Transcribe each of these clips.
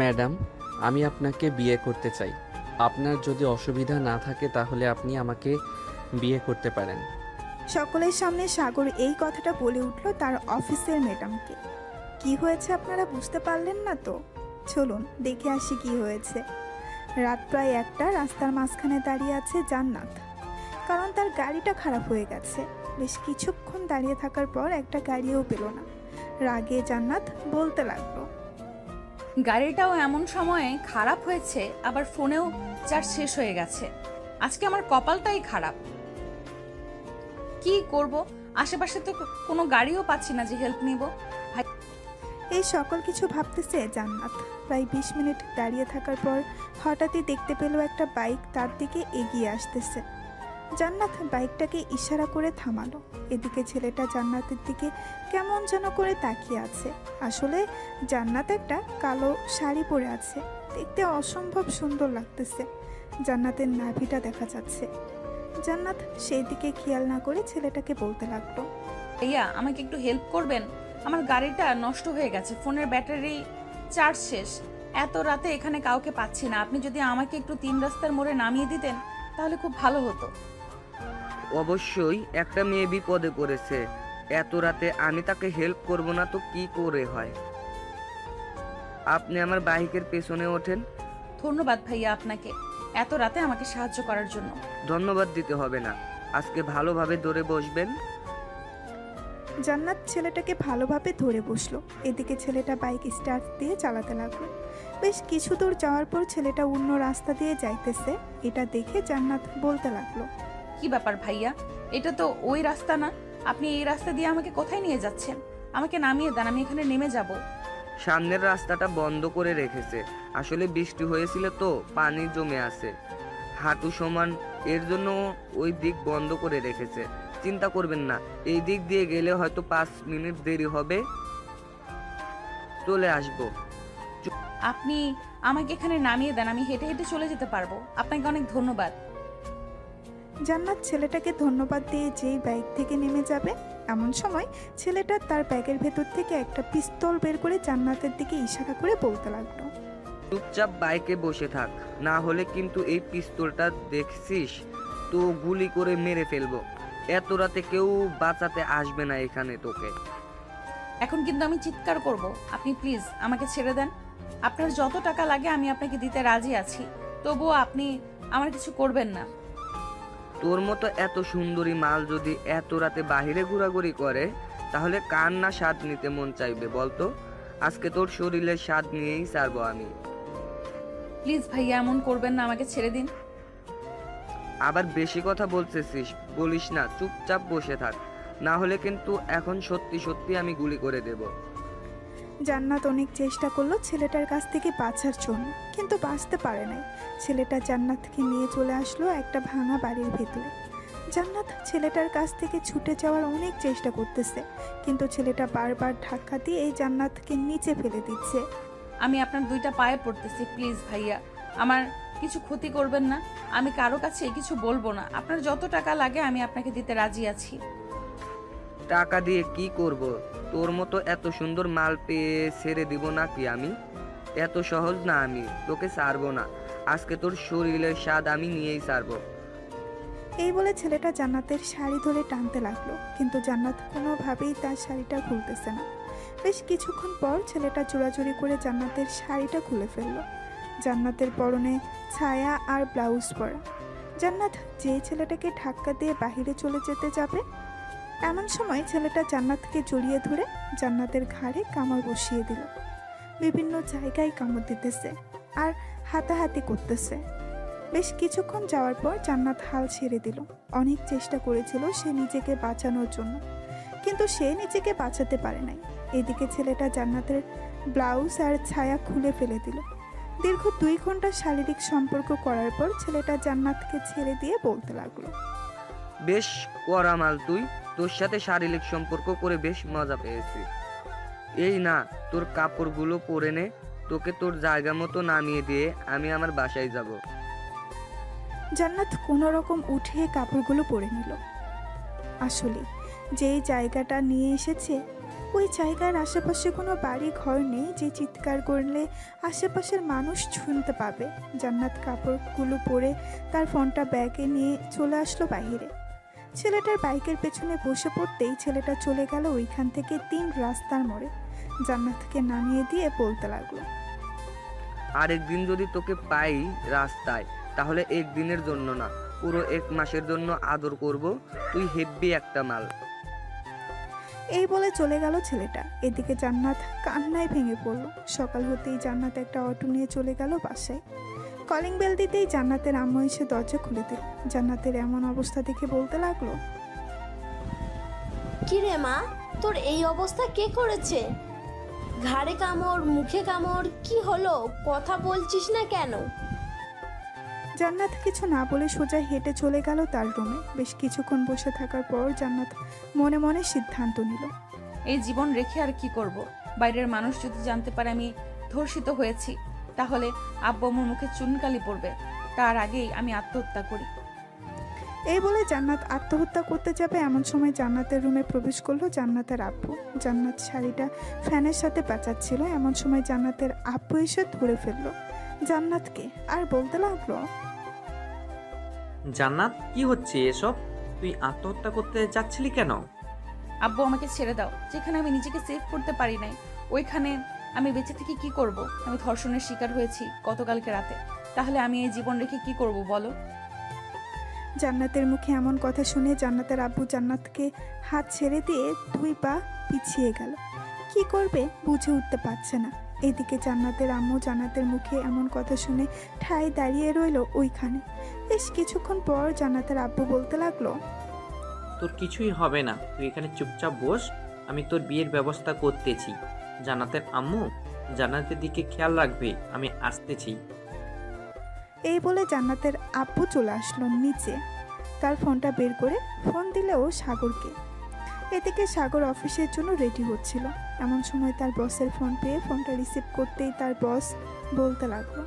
Madam, আমি আপনাকে বিয়ে করতে চাই। আপনার যদি অসুবিধা না থাকে তাহলে আপনি আমাকে বিয়ে করতে পারেন। সকলের সামনে সাগর এই কথাটা বলে উঠল তার অফিসের ম্যাডামকে। কি হয়েছে আপনারা বুঝতে পারলেন না তো? চলুন দেখে আসি কি হয়েছে। রাত প্রায় একটা, রাস্তার মাঝখানে দাঁড়িয়ে আছে জান্নাত, কারণ তার গাড়িটা খারাপ হয়ে গেছে। বেশ কিছুক্ষণ দাঁড়িয়ে থাকার পর একটা গাড়িও পেল না। রাগে জান্নাত বলতে লাগলো, গাড়িটাও এমন সময়ে খারাপ হয়েছে, আবার ফোনেও চার্জ শেষ হয়ে গেছে। আজকে আমার কপালটাই খারাপ। কি করব, আশেপাশে তো কোনো গাড়িও পাচ্ছি না যে হেল্প নিব। এই সকল কিছু ভাবতেছে জান্নাত। প্রায় 20 মিনিট দাঁড়িয়ে থাকার পর হঠাৎই দেখতে পেল একটা বাইক তার দিকে এগিয়ে আসতেছে। জান্নাত বাইকটাকে ইশারা করে থামালো। এদিকে ছেলেটা জান্নাতের দিকে কেমন যেন করে তাকিয়ে আছে। আসলে জান্নাত একটা কালো শাড়ি পরে আছে, দেখতে অসম্ভব সুন্দর লাগতেছে। জান্নাতের নাভিটা দেখা যাচ্ছে। জান্নাত সেই দিকে খেয়াল না করে ছেলেটাকে বলতে লাগলো, ভাইয়া, আমাকে একটু হেল্প করবেন? আমার গাড়িটা নষ্ট হয়ে গেছে, ফোনের ব্যাটারি চার্জ শেষ। এত রাতে এখানে কাউকে পাচ্ছি না। আপনি যদি আমাকে একটু 3 রাস্তার মোড়ে নামিয়ে দিতেন তাহলে খুব ভালো হতো। অবশ্যই, একটা মেয়ে বিপদে পড়েছে, এত রাতে আমি তাকে হেল্প করব না তো কি করে হয়। আপনি আমার বাইকের পেছনে ওঠেন। ধন্যবাদ ভাইয়া আপনাকে, এত রাতে আমাকে সাহায্য করার জন্য। ধন্যবাদ দিতে হবে না, আজকে ভালোভাবে ধরে বসবেন। জান্নাত ছেলেটাকে ভালোভাবে ধরে বসলো। এদিকে ছেলেটা বাইক স্টার্ট দিয়ে চালাতে লাগলো। বেশ কিছু দূর যাওয়ার পর ছেলেটা অন্য রাস্তা দিয়ে যাইতেছে। এটা দেখে জান্নাত বলতে লাগলো, কি ব্যাপার ভাইয়া, এটা তো ওই রাস্তা না। আপনি এই রাস্তা দিয়ে আমাকে কোথায় নিয়ে যাচ্ছেন? আমাকে নামিয়ে দেন, আমি এখানে নেমে যাব। সামনের রাস্তাটা বন্ধ করে রেখেছে, আসলে বৃষ্টি হয়েছিল তো পানি জমে আছে হাঁটু সমান, এর জন্য ওই দিক বন্ধ করে রেখেছে। চিন্তা করবেন না, এই দিক দিয়ে গেলে হয়তো 5 মিনিট দেরি হবে, চলে আসবো। আপনি আমাকে এখানে নামিয়ে দেন, আমি হেঁটে হেঁটে চলে যেতে পারবো। আপনাকে অনেক ধন্যবাদ। জান্নাত ছেলেটাকে ধন্যবাদ দিয়ে যেই বাইক থেকে নেমে যাবে, এমন সময় ছেলেটা তার ব্যাগের ভেতর থেকে একটা পিস্তল বের করে জান্নাতের দিকে ইশারা করে বলতে লাগলো, চুপচাপ বাইকে বসে থাক, না হলে কিন্তু এই পিস্তলটা দেখছিস তো গুলি করে মেরে ফেলবো। এত রাতে কেউ বাঁচাতে আসবে না এখানে তোকে। এখন কিন্তু আমি চিৎকার করব। আপনি প্লিজ আমাকে ছেড়ে দেন। আপনার যত টাকা লাগে আমি আপনাকে দিতে রাজি আছি, তবুও আপনি আমার কিছু করবেন না। তোর মতো এত সুন্দরী মাল যদি এত রাতে বাহিরে ঘোরাঘুরি করে তাহলে কার না স্বাদ নিতে মন চাইবে বলতো। আজকে তোর শরীরের স্বাদ নিয়েই ছাড়বো আমি। প্লিজ ভাইয়া, এমন করবেন না, আমাকে ছেড়ে দিন। আবার বেশি কথা বলতেছিস, বলিস না, চুপচাপ বসে থাক, না হলে কিন্তু এখন সত্যি সত্যি আমি গুলি করে দেব। জান্নাত অনেক চেষ্টা করলো ছেলেটার কাছ থেকে বাঁচার জন্য, কিন্তু বাঁচতে পারে নাই। ছেলেটা জান্নাতকে নিয়ে চলে আসলো একটা ভাঙা বাড়ির ভেতরে। জান্নাত ছেলেটার কাছ থেকে ছুটে যাওয়ার অনেক চেষ্টা করতেছে, কিন্তু ছেলেটা বারবার ধাক্কা দিয়ে এই জান্নাতকে নিচে ফেলে দিচ্ছে। আমি আপনার 2টা পায়ে পড়তেছি, প্লিজ ভাইয়া, আমার কিছু ক্ষতি করবেন না। আমি কারো কাছে কিছু বলবো না। আপনার যত টাকা লাগে আমি আপনাকে দিতে রাজি আছি। টাকা দিয়ে কি করব? তোর মতো এত সুন্দর মাল পেয়ে ছেড়ে দিব নাকি আমি? এত সহজ না, আমি তোকে ছাড়বো না। আজকে তোর শরীরের স্বাদ আমি নিয়েই ছাড়বো। এই বলে ছেলেটা জান্নাতের শাড়ি ধরে টানতে লাগলো, কিন্তু জান্নাত কোনোভাবেই তার শাড়িটা খুলতেছে না। বেশ কিছুক্ষণ পর ছেলেটা জোড়াজুড়ি করে জান্নাতের শাড়িটা খুলে ফেললো। জান্নাতের পরনে ছায়া আর ব্লাউজ পরা। জান্নাত যে ছেলেটাকে ধাক্কা দিয়ে বাহিরে চলে যেতে যাবে, এমন সময় ছেলেটা জান্নাতকে জড়িয়ে ধরে জান্নাতের ঘাড়ে কামড় বসিয়ে দিল। বিভিন্ন জায়গায় কামড় দিতেছে আর হাতাহাতি করতেছে। বেশ কিছুক্ষণ যাওয়ার পর জান্নাত হাল ছেড়ে দিল। অনেক চেষ্টা করেছিল সে নিজেকে বাঁচানোর জন্য, কিন্তু সে নিজেকে বাঁচাতে পারে নাই। এদিকে ছেলেটা জান্নাতের ব্লাউজ আর ছায়া খুলে ফেলে দিল। দীর্ঘ 2 ঘন্টা শারীরিক সম্পর্ক করার পর ছেলেটা জান্নাতকে ছেড়ে দিয়ে বলতে লাগলো, বেশ কড়া মাল তুই, তোর সাথে শারীরিক সম্পর্ক করে বেশ মজা পেয়েছি। এই না, তোর কাপড়গুলো পরে নে, তোকে তোর জায়গা মতো নামিয়ে দিয়ে আমি আমার বাসায় যাব। জান্নাত কোনো রকম উঠে কাপড়গুলো পরে নিল। আসলে যেই জায়গাটা নিয়ে এসেছে ওই জায়গার আশেপাশে কোনো বাড়ি ঘর নেই যে চিৎকার করলে আশেপাশের মানুষ শুনতে পাবে। জান্নাত কাপড়গুলো পরে তার ফোনটা ব্যাগে নিয়ে চলে আসলো বাইরে। ছেলেটার বাইকের পেছনে বসে পড়তেই ছেলেটা চলে গেল ওইখান থেকে 3 রাস্তার মোড়ে। জান্নাতকে নামিয়ে দিয়ে বলতে লাগলো, আরেকদিন যদি তোকে পাই রাস্তায়, তাহলে একদিনের জন্য না, পুরো 1 মাসের জন্য আদর করব। তুই হেব্বি একটা মাল। এই বলে চলে গেল ছেলেটা। এদিকে জান্নাত কান্নায় ভেঙে পড়ল। সকাল হতেই জান্নাত একটা অটো নিয়ে চলে গেল বাসায়। কলিং বেল দিতেই জান্নাতের আম্মু এসে দরজা খুলে দিল। জান্নাতের এমন অবস্থা দেখে বলতে লাগলো, কি রে মা, তোর এই অবস্থা কে করেছে? ঘাড়ে কামড়, মুখে কামড়, কি হলো? কথা বলছিস না কেন? জান্নাত কিছু না বলে সোজা হেঁটে চলে গেল তার রুমে। বেশ কিছুক্ষণ বসে থাকার পর জান্নাত মনে মনে সিদ্ধান্ত নিল, এই জীবন রেখে আর কি করব? বাইরের মানুষ যদি জানতে পারে আমি ধর্ষিত হয়েছি, তাহলে আব্বু আম্মুর মুখে চুনকালি পড়বে। তার আগেই আমি আত্মহত্যা করি। এই বলে জান্নাত আত্মহত্যা করতে যাবে এমন সময় জান্নাতের রুমে প্রবেশ করলো জান্নাতের আব্বু। জান্নাত শাড়িটা ফ্যানের সাথে পেঁচাচ্ছিল। এমন সময় জান্নাতের আব্বু এসে ধরে ফেললো জান্নাতকে আর বলতে লাগলো, জান্নাত, কি হচ্ছে এসব? তুই আত্মহত্যা করতে যাচ্ছিলি কেন? আব্বু আমাকে ছেড়ে দাও। যেখানে আমি নিজেকে সেভ করতে পারি নাই, ওইখানে আমি বেঁচে থেকে কি করব? আমি ধর্ষণের শিকার হয়েছি গতকালকে রাতে। তাহলে আমি এই জীবন রেখে কি করব বলো? জান্নাতের মুখে এমন কথা শুনে জান্নাতের আব্বু জান্নাতকে হাত ছেড়ে দিয়ে 2 পা পিছিয়ে গেল। কি করবে বুঝে উঠতে পারছে না। এদিকে জান্নাতের আম্মু জান্নাতের মুখে এমন কথা শুনে ঠায় দাঁড়িয়ে রইল ওইখানে। বেশ কিছুক্ষণ পর জান্নাতের আব্বু বলতে লাগলো, তোর কিছুই হবে না, তুই এখানে চুপচাপ বস, আমি তোর বিয়ের ব্যবস্থা করতেছি। জান্নাতের আম্মু জান্নাতের দিকে খেয়াল রাখবে, আমি আসতেছি। এই বলে জান্নাতের আব্বু চলে আসলো নিচে। তার ফোনটা বের করে ফোন দিলেও সাগরকে। এদিকে সাগর অফিসের জন্য রেডি হচ্ছিল। এমন সময় তার বসের ফোন পেয়ে ফোনটা রিসিভ করতেই তার বস বলতে লাগলো,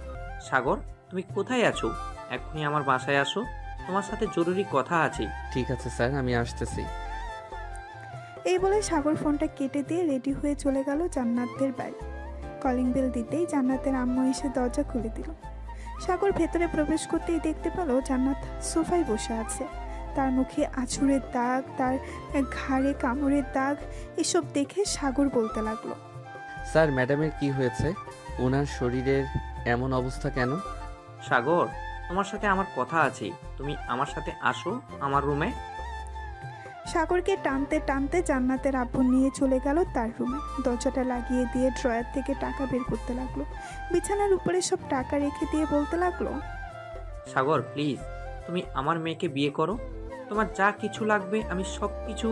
সাগর, তুমি কোথায় আছো? এখনই আমার বাসায় আসো, তোমার সাথে জরুরি কথা আছে। ঠিক আছে স্যার, আমি আসতেছি। এই বলে সাগর ফোনটা কেটে দিয়ে রেডি হয়ে চলে গেল জান্নাতের বাড়ি। কলিং বেল দিতেই জান্নাতের আম্মু এসে দরজা খুলে দিল। সাগর ভেতরে প্রবেশ করতেই দেখতে পেল জান্নাত সোফায় বসে আছে। তার মুখে আঁচড়ের দাগ, তার ঘাড়ে কামড়ের দাগ। এসব দেখে সাগর বলতে লাগলো, স্যার, ম্যাডামের কি হয়েছে? ওনার শরীরের এমন অবস্থা কেন? সাগর, তোমার সাথে আমার কথা আছে, তুমি আমার সাথে আসো আমার রুমে। সাগরকে টানতে টানতে জান্নাতের আব্বু নিয়ে চলে গেল তার রুমে। দরজাটা লাগিয়ে দিয়ে ড্রয়ার থেকে টাকা বের করতে লাগলো। বিছানার উপরে সব টাকা রেখে দিয়ে বলতে লাগলো, সাগর প্লিজ, তুমি আমার মেয়েকে বিয়ে করো। তোমার যা কিছু লাগবে আমি সব কিছু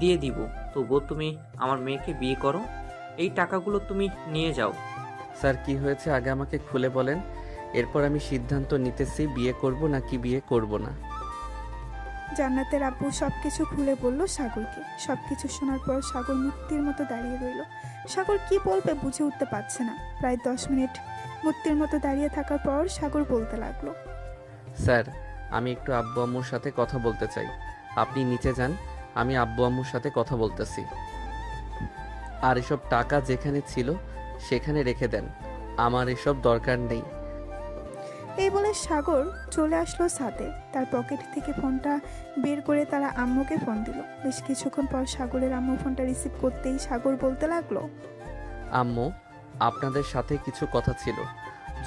দিয়ে দিব, তবুও তুমি আমার মেয়েকে বিয়ে করো। এই টাকাগুলো তুমি নিয়ে যাও। স্যার, কি হয়েছে আগে আমাকে খুলে বলেন, এরপর আমি সিদ্ধান্ত নিতেছি বিয়ে করব নাকি বিয়ে করব না। জান্নাতের আব্বু সবকিছু খুলে বলল সাগরকে। সবকিছু শোনার পর সাগর মূর্তির মতো দাঁড়িয়ে রইল। সাগর কি বলবে বুঝে উঠতে পারছে না। প্রায় 10 মিনিট মূর্তির মতো দাঁড়িয়ে থাকার পর সাগর বলতে লাগলো, স্যার, আমি একটু আব্বু আম্মুর সাথে কথা বলতে চাই। আপনি নিচে যান, আমি আব্বু আম্মুর সাথে কথা বলতেছি। আর এসব টাকা যেখানে ছিল সেখানে রেখে দেন, আমার এসব দরকার নেই। এই বলে সাগর চলে আসলো ছাদে। তার পকেট থেকে ফোনটা বের করে তারা আম্মুকে ফোন দিল। বেশ কিছুক্ষণ পর সাগরের আম্মু ফোনটা রিসিভ করতেই সাগর বলতে লাগলো, আম্মু, আপনাদের সাথে কিছু কথা ছিল।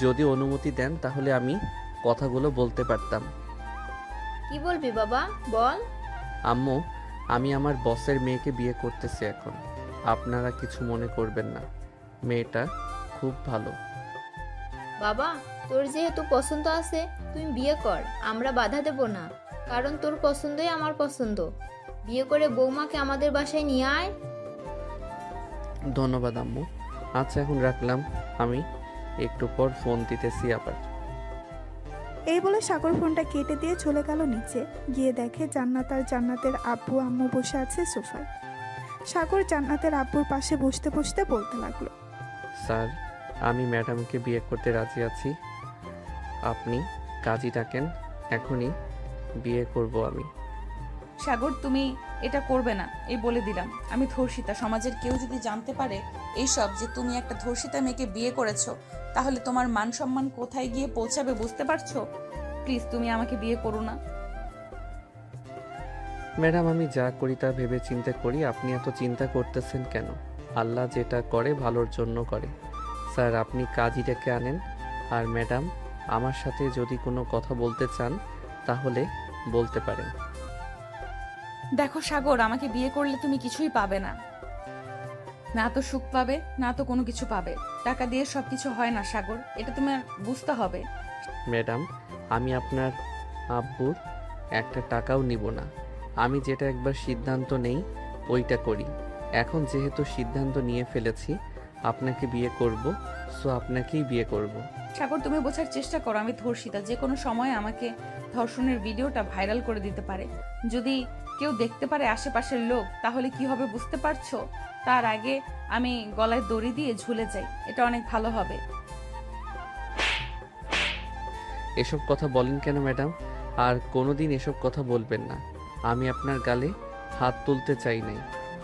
যদি অনুমতি দেন তাহলে আমি কথাগুলো বলতে পারতাম। কি বলবি বাবা, বল। আম্মু, আমি আমার বসের মেয়েকে বিয়ে করতেছি এখন। আপনারা কিছু মনে করবেন না, মেয়েটা খুব ভালো। বাবা, তোর যেহেতু পছন্দ আছে তুই বিয়ে কর, আমরা বাধা দেব না, কারণ তোর পছন্দই আমার পছন্দ। বিয়ে করে বৌমাকে আমাদের বাসায় নিয়ে আয়। ধন্যবাদ আম্মু। আচ্ছা, এখন রাখলাম, আমি একটু পর ফোন দিতেছি আবার। এই বলে সাগর ফোনটা কেটে দিয়ে চলে গেল নিচে। গিয়ে দেখে জান্নাত আর জান্নাতের আব্বু আম্মু বসে আছে সোফায়। সাগর জান্নাতের আব্বুর পাশে বসতে বসতে বলতে লাগলো, স্যার, আমি ম্যাডামকে বিয়ে করতে রাজি আছি। আপনি কাজী ডাকেন, এখনই বিয়ে করব আমি। সাগর তুমি এটা করবে না, এই বলে দিলাম। আমি ধর্ষিতা, সমাজের কেউ যদি জানতে পারে এইসব যে তুমি একটা ধর্ষিতা মেয়েকে বিয়ে করেছো, তাহলে তোমার মান সম্মান কোথায় গিয়ে পৌঁছাবে বুঝতে পারছো? প্লিজ তুমি আমাকে বিয়ে করো না। ম্যাডাম, আমি যা করি তা ভেবে চিন্তা করি, আপনি এত চিন্তা করতেছেন কেন? আল্লাহ যেটা করে ভালোর জন্য করে। স্যার, আপনি কাজী ডেকে আনেন। আর ম্যাডাম, আমার সাথে যদি কোনো কথা বলতে চান তাহলে বলতে পারেন। দেখো সাগর, আমাকে বিয়ে করলে তুমি কিছুই পাবে না, না তো সুখ পাবে না তো কোনো কিছু পাবে। টাকা দিয়ে সবকিছু হয় না সাগর, এটা তোমার বুঝতে হবে। ম্যাডাম, আমি আপনার আব্বুর একটা টাকাও নিব না। আমি যেটা একবার সিদ্ধান্ত নেই ওইটা করি। এখন যেহেতু সিদ্ধান্ত নিয়ে ফেলেছি আপনাকে বিয়ে করব, সো আপনাকেই বিয়ে করব। সাগর, তুমি বোঝার চেষ্টা করো, আমি ধর্ষিতা। যে কোনো সময় আমাকে ধর্ষণের ভিডিওটা ভাইরাল করে দিতে পারে। যদি কেউ দেখতে পারে আশেপাশের লোক, তাহলে কি হবে বুঝতে পারছো? তার আগে আমি গলায় দড়ি দিয়ে ঝুলে যাই, এটা অনেক ভালো হবে। এসব কথা বলেন কেন ম্যাডাম? আর কোনোদিন এসব কথা বলবেন না। আমি আপনার গালে হাত তুলতে চাই নাই,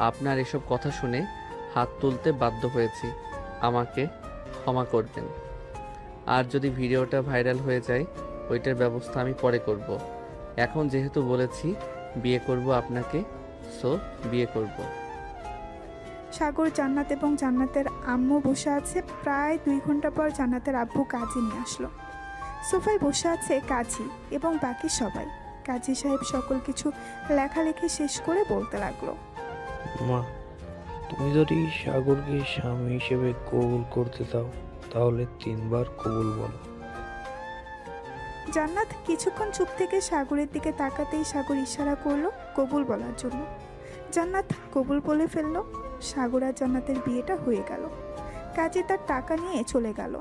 আপনার এসব কথা শুনে হাত তুলতে বাধ্য হয়েছি। আমাকে ক্ষমা করবেন। আর যদি ভিডিওটা ভাইরাল হয়ে যায় ওইটার ব্যবস্থা আমি পরে করব। এখন যেহেতু বলেছি বিয়ে করব আপনাকে, সো বিয়ে করব। সাগর, জান্নাত এবং জান্নাতের আম্মু বসে আছে। প্রায় 2 ঘন্টা পর জান্নাতের আব্বু কাজী নিয়ে আসলো। সোফায় বসে আছে কাজী এবং বাকি সবাই। কাজী সাহেব সকল কিছু লেখালেখি শেষ করে বলতে লাগলো, মা, তুমি যদি সাগরকে স্বামী হিসেবে কবুল করতে দাও তাহলে 3 বার কবুল বলো। জান্নাত কিছুক্ষণ চুপ থেকে সাগরের দিকে তাকাতেই সাগর ইশারা করলো কবুল বলার জন্য। জান্নাত কবুল বলে ফেললো। সাগর আর জান্নাতের বিয়েটা হয়ে গেল। কাজী তার টাকা নিয়ে চলে গেল।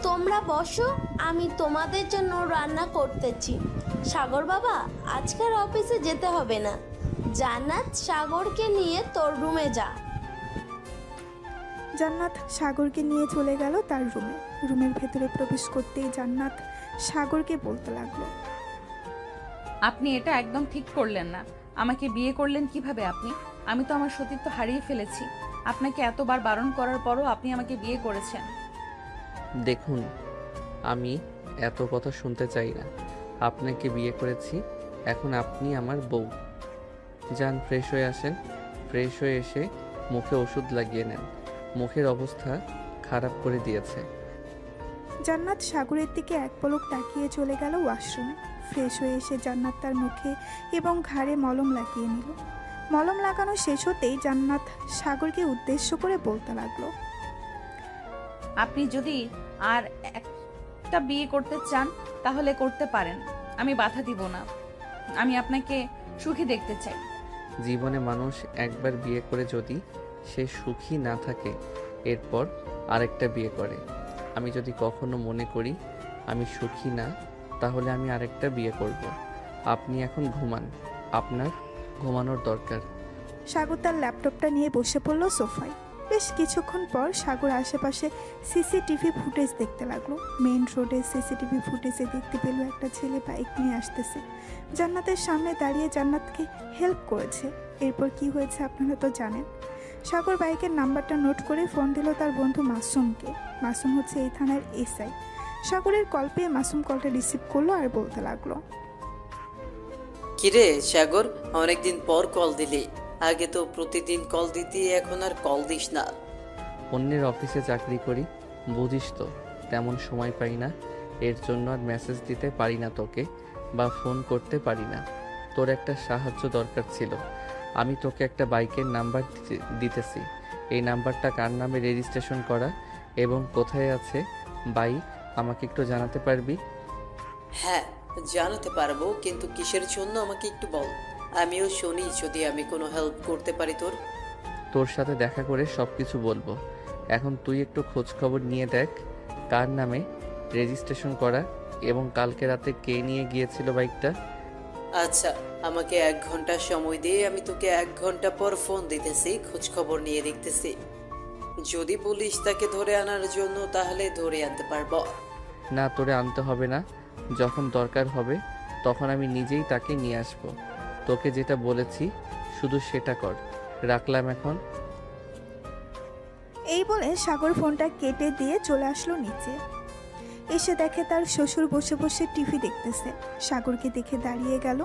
তোমরা বসো, আমি তোমাদের জন্য রান্না করতেছি। সাগর বাবা, আজকের অফিসে যেতে হবে না। জান্নাত, সাগরকে নিয়ে তোর রুমে যা। জান্নাত সাগরকে নিয়ে চলে গেল তার রুমে। রুমের ভেতরে প্রবেশ করতেই জান্নাত সাগরকে বলতে লাগলো, আপনি এটা একদম ঠিক করলেন না। আমাকে বিয়ে করলেন কিভাবে আপনি? আমি তো আমার সতীত্ব হারিয়ে ফেলেছি। আপনাকে এতবার বারণ করার পরও আপনি আমাকে বিয়ে করেছেন। দেখুন, আমি এত কথা শুনতে চাই না। আপনাকে বিয়ে করেছি, এখন আপনি আমার বউ। যান, ফ্রেশ হয়ে আসেন। ফ্রেশ হয়ে এসে মুখে ওষুধ লাগিয়ে নেন, মুখের অবস্থা খারাপ করে দিয়েছে। জান্নাত সাগরের দিকে এক পলক তাকিয়ে চলে গেল ওয়াশরুমে। ফ্রেশ হয়ে এসে জান্নাত তার মুখে এবং ঘাড়ে মলম লাগিয়ে নিল। মলম লাগানো শেষ হতেই জান্নাত সাগরকে উদ্দেশ্য করে বলতে লাগলো, আপনি যদি আর একটা বিয়ে করতে চান তাহলে করতে পারেন, আমি বাধা দিব না। আমি আপনাকে সুখী দেখতে চাই। জীবনে মানুষ একবার বিয়ে করে যদি সে সুখী না থাকে এরপর আরেকটা বিয়ে করে। আমি যদি কখনো মনে করি আমি সুখী না, তাহলে আমি আরেকটা বিয়ে করব। আপনি এখন ঘুমান, আপনার ঘুমানোর দরকার। সাগর তার ল্যাপটপটা নিয়ে বসে পড়ল সোফায়। বেশ কিছুক্ষণ পর সাগর আশেপাশে সিসিটিভি ফুটেজ দেখতে লাগলো। মেইন রোডে সিসিটিভি ফুটেজে দেখতে পেল একটা ছেলে বাইক নিয়ে আসতেছে। জান্নাতের সামনে দাঁড়িয়ে জান্নাতকে হেল্প করেছে। এরপর কি হয়েছে আপনারা তো জানেন। সাগর বাইকের নাম্বারটা নোট করে ফোন দিল তার বন্ধু মাসুমকে। মাসুম হচ্ছে এই থানার এসআই। সাগরের কল পেয়ে মাসুম কলটা রিসিভ করলো আর বলতে লাগলো, কিরে সাগর, অনেকদিন পর কল দিলি। আগে তো প্রতিদিন কল দিতি, এখন আর কল দিস না। অন্যের অফিসে চাকরি করি, বুঝিস তো, তেমন সময় পাই না। এর জন্য আর মেসেজ দিতে পারি না তোকে, বা ফোন করতে পারি না। তোর একটা সাহায্য দরকার ছিল। আমি তোকে একটা বাইকের নাম্বার দিতেছি। এই নাম্বারটা কার নামে রেজিস্ট্রেশন করা এবং কোথায় আছে বাইক আমাকে একটু জানাতে পারবি? হ্যাঁ, জানাতে পারবো, কিন্তু কিসের জন্য আমাকে একটু বল। আমিও শুনি যদি আমি কোনো হেল্প করতে পারি তোর। তোর সাথে দেখা করে সব কিছু বলবো। এখন তুই একটু খোঁজ খবর নিয়ে দেখ কার নামে রেজিস্ট্রেশন করা এবং কালকে রাতে কে নিয়ে গিয়েছিল বাইকটা। আচ্ছা, আমাকে 1 ঘন্টা সময় দিয়ে আমি তোকে 1 ঘন্টা পর ফোন দিতেছি, খোঁজ খবর নিয়ে দেখতেছি। যদি বলিস তাকে ধরে আনার জন্য তাহলে ধরে আনতে পারবো। না, তোরে আনতে হবে না। যখন দরকার হবে তখন আমি নিজেই তাকে নিয়ে আসবো। তোকে যেটা বলেছি শুধু সেটা কর। রাখলাম এখন। এই বলে সাগর ফোনটা কেটে দিয়ে চলে আসলো নিচে। এসে দেখে তার শ্বশুর বসে বসে টিভি দেখতেছে। সাগরকে দেখে দাঁড়িয়ে গেল।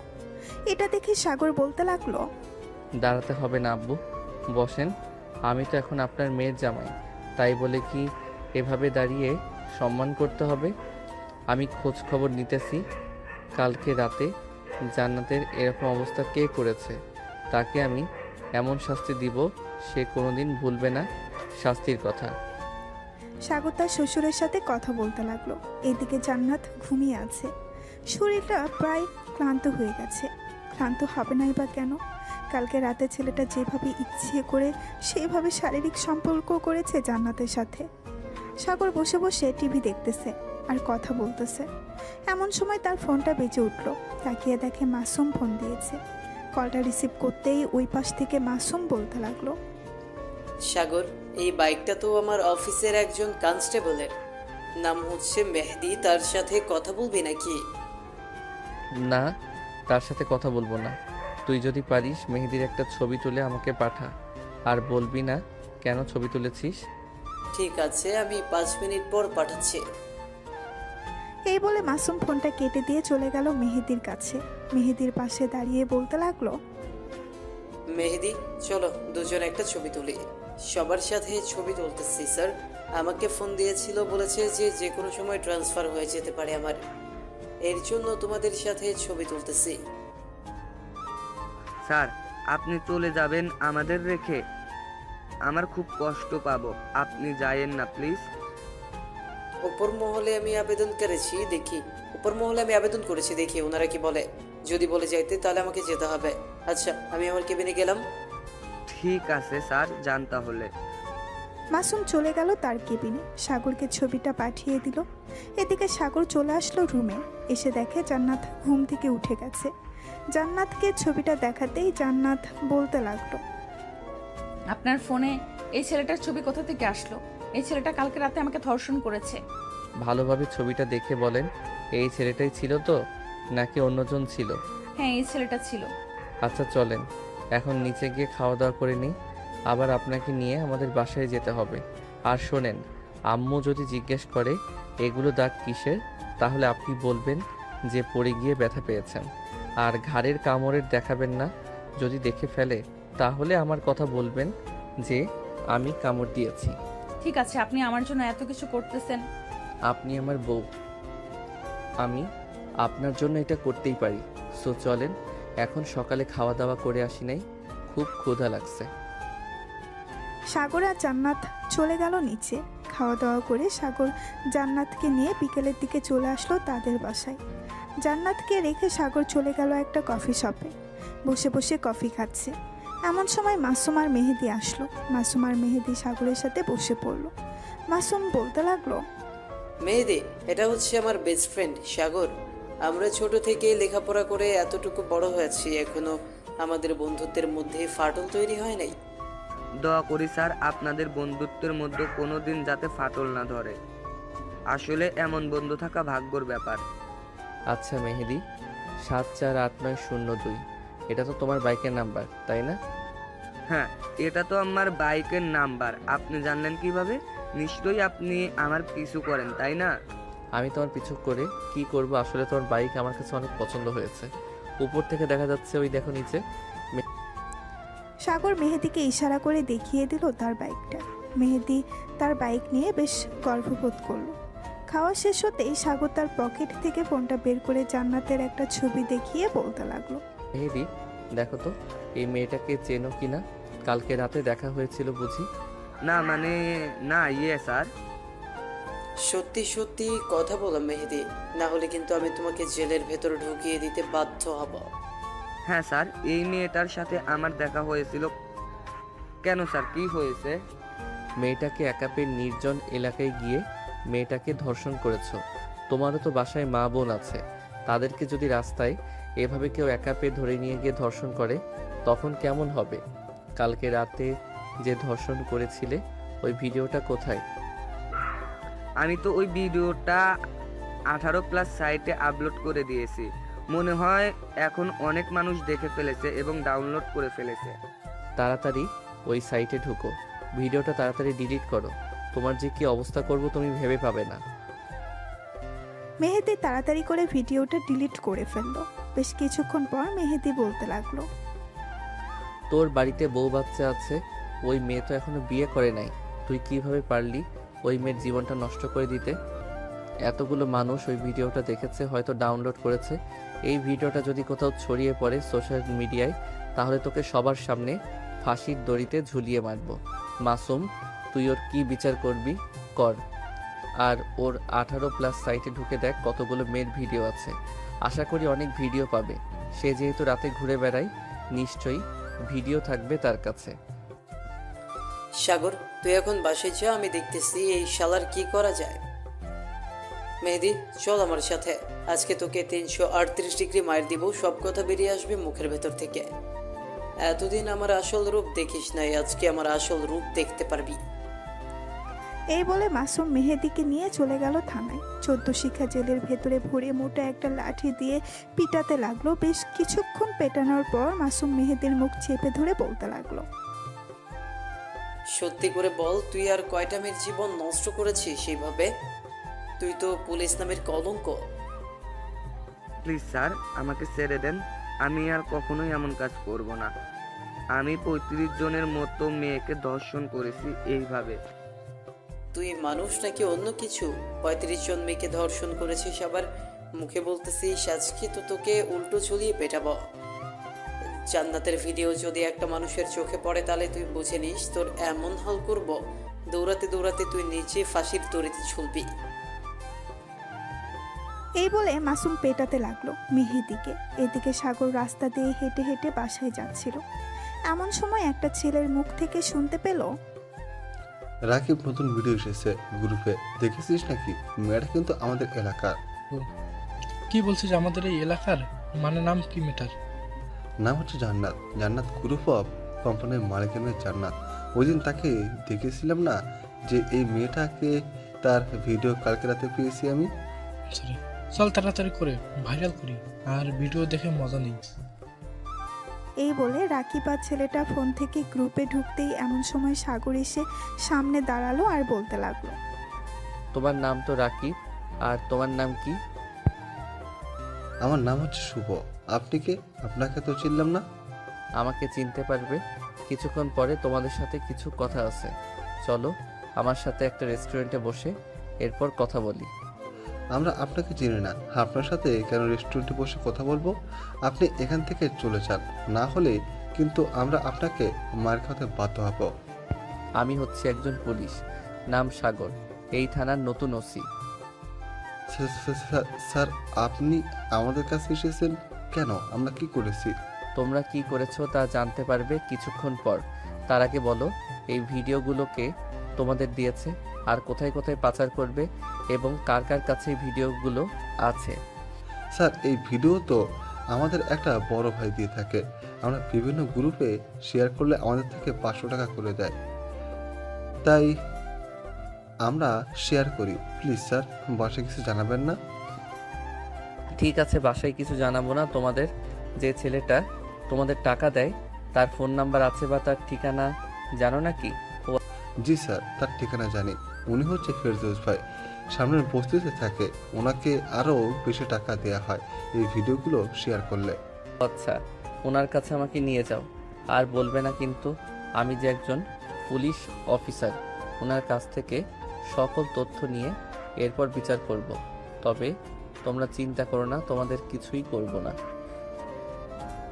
এটা দেখে সাগর বলতে লাগলো, দাঁড়াতে হবে না আব্বু, বসেন। আমি তো এখন আপনার মেয়ের জামাই, তাই বলে কি এভাবে দাঁড়িয়ে সম্মান করতে হবে? আমি খোঁজ খবর নিতেছি কালকে রাতে জান্নাতের এরকম অবস্থা কে করেছে। তাকে আমি এমন শাস্তি দিব সে কোনোদিন ভুলবে না শাস্তির কথা। সাগর তার শ্বশুরের সাথে কথা বলতে লাগলো। এদিকে জান্নাত ঘুমিয়ে আছে। শরীরটা প্রায় ক্লান্ত হয়ে গেছে। ক্লান্ত হবে নাই বা কেন? কালকে রাতে ছেলেটা যেভাবে ইচ্ছে করে সেইভাবে শারীরিক সম্পর্ক করেছে জান্নাতের সাথে। সাগর বসে বসে টিভি দেখতেছে আর কথা বলতেছে। এমন সময় তার ফোনটা বেজে উঠল। তাকিয়ে দেখে মাসুম ফোন দিয়েছে। কলটা রিসিভ করতেই ওই পাশ থেকে মাসুম বলতে লাগলো, সাগর, এই বাইকটা তো আমার অফিসের একজন কনস্টেবলের, নাম হচ্ছে মেহেদি। তার সাথে কথা বলবি নাকি? না, তার সাথে কথা বলবো না। তুই যদি পারিস মেহেদির একটা ছবি তুলে আমাকে পাঠা, আর বলবি না কেন ছবি তুলেছিস। ঠিক আছে, আমি 5 মিনিট পর পাঠাচ্ছি। এই বলে মাসুম ফোনটা কেটে দিয়ে চলে গেল মেহেদির কাছে। মেহেদির পাশে দাঁড়িয়ে বলতে লাগলো, মেহেদি, চলো দুজন একটা ছবি তুলি। সবার সাথে ছবি তুলতেছি স্যার। আমাকে ফোন দিয়েছিল, বলেছে যে যে কোনো সময় ট্রান্সফার হয়ে যেতে পারে আমার, এর জন্য তোমাদের সাথে ছবি তুলতেছি। স্যার, আপনি চলে যাবেন আমাদের রেখে? আমার খুব কষ্ট পাবো, আপনি যায়েন না প্লিজ। উপর মহলে আমি আবেদন করেছি, দেখি ওনারা কি বলে। যদি বলে যাইতে তাহলে আমাকে যেতে হবে। আচ্ছা, আমি আমার কেবিনে গেলাম। ঠিক আছে স্যার, যান তাহলে। মাসুম চলে গেল তার কেবিনে। সাগরকে ছবিটা পাঠিয়ে দিল। এদিকে সাগর চলে আসলো রুমে। এসে দেখে জান্নাত ঘুম থেকে উঠে গেছে। জান্নাতকে ছবিটা দেখাতেই জান্নাত বলতে লাগলো, আপনার ফোনে এই ছেলেটার ছবি কোথা থেকে আসলো? এই ছেলেটা কালকে রাতে আমাকে ধর্ষণ করেছে। ভালোভাবে ছবিটা দেখে বলেন, এই ছেলেটাই ছিল তো নাকি অন্যজন ছিল? হ্যাঁ, এই ছেলেটা ছিল। আচ্ছা চলেন এখন নিচে গিয়ে খাওয়া দাওয়া করে নিই, আবার আপনাকে নিয়ে আমাদের বাসায় যেতে হবে। আর শোনেন, আম্মু যদি জিজ্ঞেস করে এগুলো দাগ কিসের, তাহলে আপনি বলবেন যে পড়ে গিয়ে ব্যথা পেয়েছেন। আর ঘাড়ের কামড়ের দেখাবেন না। যদি দেখে ফেলে তাহলে আমার কথা বলবেন যে আমি কামড় দিয়েছি। ঠিক আছে, আপনি আমার জন্য এত কিছু করতেছেন। আপনি আমার বউ, আমি আপনার জন্য এটা করতেই পারি। সো চলেন, এখন সকালে খাওয়া দাওয়া করে আসি নাই, খুব ক্ষুধা লাগছে। সাগর আর জান্নাত চলে গেল নিচে। খাওয়া দাওয়া করে সাগর জান্নাতকে নিয়ে বিকেলের দিকে চলে আসলো তাদের বাসায়। জান্নাতকে রেখে সাগর চলে গেল একটা কফি শপে। বসে বসে কফি খাচ্ছে। এমন সময় মাসুম আর মেহেদি আসলো। মাসুম আর মেহেদি সাগরের সাথে বসে পড়লো। মাসুম বলতে লাগলো, মেহেদি, এটা হচ্ছে আমার বেস্ট ফ্রেন্ড সাগর। আমরা ছোট থেকে লেখাপড়া করে এতটুকু বড় হয়েছি, এখনো আমাদের বন্ধুত্বের মধ্যে ফাটল তৈরি হয় নাই। দোয়া করি স্যার, আপনাদের বন্ধুত্বের মধ্যে কোনোদিন যাতে ফাটল না ধরে। আসলে এমন বন্ধু থাকা ভাগ্যর ব্যাপার। আচ্ছা মেহেদি, 748902, এটা তো তোমার বাইকের নাম্বার তাই না? হ্যাঁ, এটা তো আমার বাইকের নাম্বার। আপনি জানলেন কিভাবে? নিশ্চয়ই আপনি আমার পিছু করেন, তাই না? আমি তোমার পিছু করে কি করব? আসলে তোমার বাইক আমার কাছে অনেক পছন্দ হয়েছে। উপর থেকে দেখা যাচ্ছে, ওই দেখো নিচে। সাগর মেহেদিকে ইশারা করে দেখিয়ে দিল তার বাইকটা। মেহেদি তার বাইক নিয়ে বেশ গর্ববোধ করলো। খাওয়া শেষ হতেই সাগর তার পকেট থেকে ফোনটা বের করে জান্নাতের একটা ছবি দেখিয়ে বলতে লাগলো, মেহেদি, দেখো তো এই মেয়েটাকে চেনো কিনা? কালকে রাতে দেখা হয়েছিল বুঝি? না মানে, না স্যার। সত্যি সত্যি কথা বলো মেহেদি, না হলে কিন্তু আমি তোমাকে জেলের ভেতর ঢুকিয়ে দিতে বাধ্য হব। হ্যাঁ স্যার, এই মেয়েটার সাথে আমার দেখা হয়েছিল। কেন স্যার, কি হয়েছে? মেয়েটাকে একা পেয়ে নির্জন এলাকায় গিয়ে মেয়েটাকে ধর্ষণ করেছো। তোমারও তো বাসায় মা বোন আছে, তাদেরকে যদি রাস্তায় এভাবে কেউ একা পেয়ে ধরে নিয়ে গিয়ে ধর্ষণ করে তখন কেমন হবে? কালকে রাতে যে ধর্ষণ করেছিলে ওই ভিডিওটা কোথায়? আমি তো ওই ভিডিওটা 18+ সাইটে আপলোড করে দিয়েছি। মনে হয় এখন অনেক মানুষ দেখে ফেলেছে এবং ডাউনলোড করে ফেলেছে। তাড়াতাড়ি ওই সাইটে ঢুকো, ভিডিওটা তাড়াতাড়ি ডিলিট করো। তোমার যে কি অবস্থা করব তুমি ভেবে পাবে না। মেহেদি তাড়াতাড়ি করে ভিডিওটা ডিলিট করে ফেললো। বেশ কিছুক্ষণ পর মেহেদি বলতে লাগলো, তোর বাড়িতে বউ বাচ্চা আছে, ওই মেয়ে তো এখনো বিয়ে করে নাই। তুই কিভাবে পারলি ওই মেয়ের জীবনটা নষ্ট করে দিতে? এতগুলো মানুষ ওই ভিডিওটা দেখেছে, হয়তো ডাউনলোড করেছে। এই ভিডিওটা যদি কোথাও ছড়িয়ে পড়ে সোশ্যাল মিডিয়ায়, তাহলে তোকে সবার সামনে ফাঁসির দড়িতে ঝুলিয়ে মারবো। মাসুম, তুই ওর কি বিচার করবি কর। আর ওর 18+ সাইটে ঢুকে দেখ কতগুলো মেয়ের ভিডিও আছে। আশা করি অনেক ভিডিও পাবে। সে যেহেতু রাতে ঘুরে বেড়ায়, নিশ্চয়ই ভিডিও থাকবে তার কাছে। সাগর, তুই এখন বাসায় যা, আমি দেখতেছি এই শালার কি করা যায়। মেহেদি, চল আমার সাথে। আজকে তোকে 338 ডিগ্রি মার দিব, সব কথা বেরিয়ে আসবে মুখের ভেতর থেকে। এতদিন আমার আসল রূপ দেখিস নাই, আজকে আমার আসল রূপ দেখতে পারবি। এই বলে মাসুম মেহেদিকে নিয়ে চলে গেল থানায়। 14 শিক্ষা জেলের ভেতরে ভরে মোটা একটা লাঠি দিয়ে পিটাতে লাগলো। বেশ কিছুক্ষণ পেটানোর পর মাসুম মেহেদির মুখ চেপে ধরে বলতে লাগলো, সত্যি করে বল, তুই আর কয়টা মেয়ের জীবন নষ্ট করেছিস সেইভাবে? তুই তো পুলিশ নামের কলঙ্ক। প্লিজ স্যার, আমাকে ছেড়ে দেন। আমি আর কখনোই এমন কাজ করব না। আমি 35 জনের মতো মেয়েকে ধর্ষণ করেছি এইভাবে। তুই মানুষ নাকি অন্য কিছু? 35 জন মেয়েকে ধর্ষণ করেছিস, আবার মুখে বলতেছিস আজকে তো তোকে উল্টো ঝুলিয়ে পেটাবো। জান্নাতের ভিডিও যদি একটা মানুষের চোখে পড়ে তাহলে তুই বুঝে নিস তোর এমন হাল করব, দৌড়াতে দৌড়াতে তুই নিচে ফাঁসির দড়িতে ঝুলবি। এই বলে মাসুম পেটাতে লাগলো মেহেদিকে। এদিকে সাগর রাস্তা দিয়ে হেঁটে হেঁটে বাসায় যাচ্ছিল। এমন সময় একটা ছেলের মুখ থেকে শুনতে পেল, রাকিব নতুন ভিডিও এসেছে গ্রুপে, দেখেছিস নাকি? মেয়েটা কিন্তু আমাদের এলাকার। কি বলছিস? আমাদের এই এলাকার? মানে নাম কি মেটার? নাম হচ্ছে জান্নাত। জান্নাত গ্রুপ অফ কোম্পানির মালিকের মেয়ে জান্নাত। ওই দিন তাকে দেখেছিলাম না, যে এই মেয়েটাকে, তার ভিডিও কালকে রাতে পেয়েছি আমি। সরি, চল তাড়াতাড়ি করে ভাইরাল করি আর ভিডিও দেখে মজা নিই। এই বলে রাকিব আর ছেলেটা ফোন থেকে গ্রুপে ঢুকতেই এমন সময় সাগর এসে সামনে দাঁড়ালো আর বলতে লাগলো, তোমার নাম তো রাকিব, আর তোমার নাম কি? আমার নাম হচ্ছে শুভ। আপনি কে? আপনাকে তো চিনলাম না। আমাকে চিনতে পারবে কিছুক্ষণ পরে। তোমাদের সাথে কিছু কথা আছে, চলো আমার সাথে একটা রেস্টুরেন্টে বসে এরপর কথা বলি। আমরা আপনাকে চিনি না, আপনার সাথে কেন রেস্টুরেন্টে বসে কথা বলবো? আপনি এখান থেকে চলে যান, না হলে কিন্তু আমরা আপনাকে মার খাওয়াতে বাধ্য হব। আমি হচ্ছে একজন পুলিশ, নাম সাগর, এই থানার নতুন ওসি। স্যার, আপনি আমাদের কাছে এসেছেন কেন? আমরা কি করেছি? তোমরা কি করেছো তা জানতে পারবে কিছুক্ষণ পর। তার আগে বলো, এই ভিডিওগুলোকে তোমাদের দিয়েছে, আর কোথায় কোথায় পাচার করবে, এবং কার কার কাছে এই ভিডিওগুলো আছে? স্যার, এই ভিডিও তো আমাদের একটা বড় ভাই দিয়ে থাকে। আমরা বিভিন্ন গ্রুপে শেয়ার করলে আমাদের থেকে 500 টাকা করে দেয়, তাই আমরা শেয়ার করি। প্লিজ স্যার, বাসায় কিছু জানাবেন না? ঠিক আছে, বাসায় কিছু জানাবো না। তোমাদের যে ছেলেটা তোমাদের টাকা দেয় তার ফোন নাম্বার আছে বা তার ঠিকানা জানো নাকি? জি স্যার, তার ঠিকানা জানি। উনি হচ্ছে ফেরদৌস ভাই, সামনের বস্তিতে থাকে। ওনাকে আরও বেশি টাকা দেয়া হয় এই ভিডিওগুলো শেয়ার করলে। আচ্ছা, ওনার কাছে আমাকে নিয়ে যাও। আর বলবে না কিন্তু আমি যে একজন পুলিশ অফিসার। ওনার কাছ থেকে সকল তথ্য নিয়ে এরপর বিচার করব। তবে তোমরা চিন্তা করো না, তোমাদের কিছুই করব না।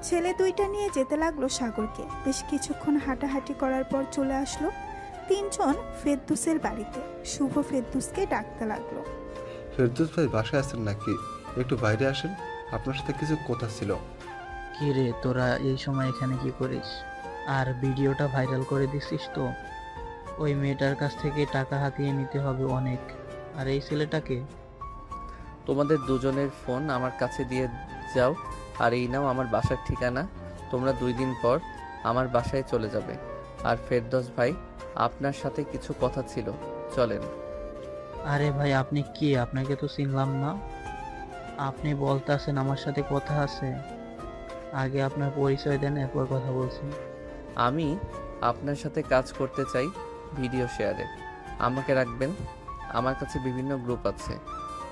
ছেলে দুইটা নিয়ে যেতে লাগলো সাগরকে। বেশ কিছুক্ষণ হাঁটাহাঁটি করার পর চলে আসলো 3 জন ফেরদৌসের বাড়িতে। শুভ ফেরদৌসকে ডাকতে লাগলো, ফেরদৌস ভাই বাসায় আছেন নাকি? একটু বাইরে আসেন, আপনার সাথে কিছু কথা ছিল। কি রে, তোরা এই সময় এখানে কি করিস? আর ভিডিওটা ভাইরাল করে দিছিস তো? ওই মেয়েটার কাছ থেকে টাকা হাতিয়ে নিতে হবে অনেক। আর এই ছেলেটাকে? তোমাদের দুজনের ফোন আমার কাছে দিয়ে যাও, আর এই নাও আমার বাসার ঠিকানা। তোমরা 2 দিন পর আমার বাসায় চলে যাবে। আর ফেরদৌস ভাই, আপনার সাথে কিছু কথা ছিল, চলেন। আরে ভাই, আপনি কি? আপনাকে তো চিনলাম না। আপনি বলতেছেন আমার সাথে কথা আছে? আগে আপনার পরিচয় দেন, এরপর কথা বলছি। আমি আপনার সাথে কাজ করতে চাই ভিডিও শেয়ারে। আমাকে রাখবেন। আমার কাছে বিভিন্ন গ্রুপ আছে,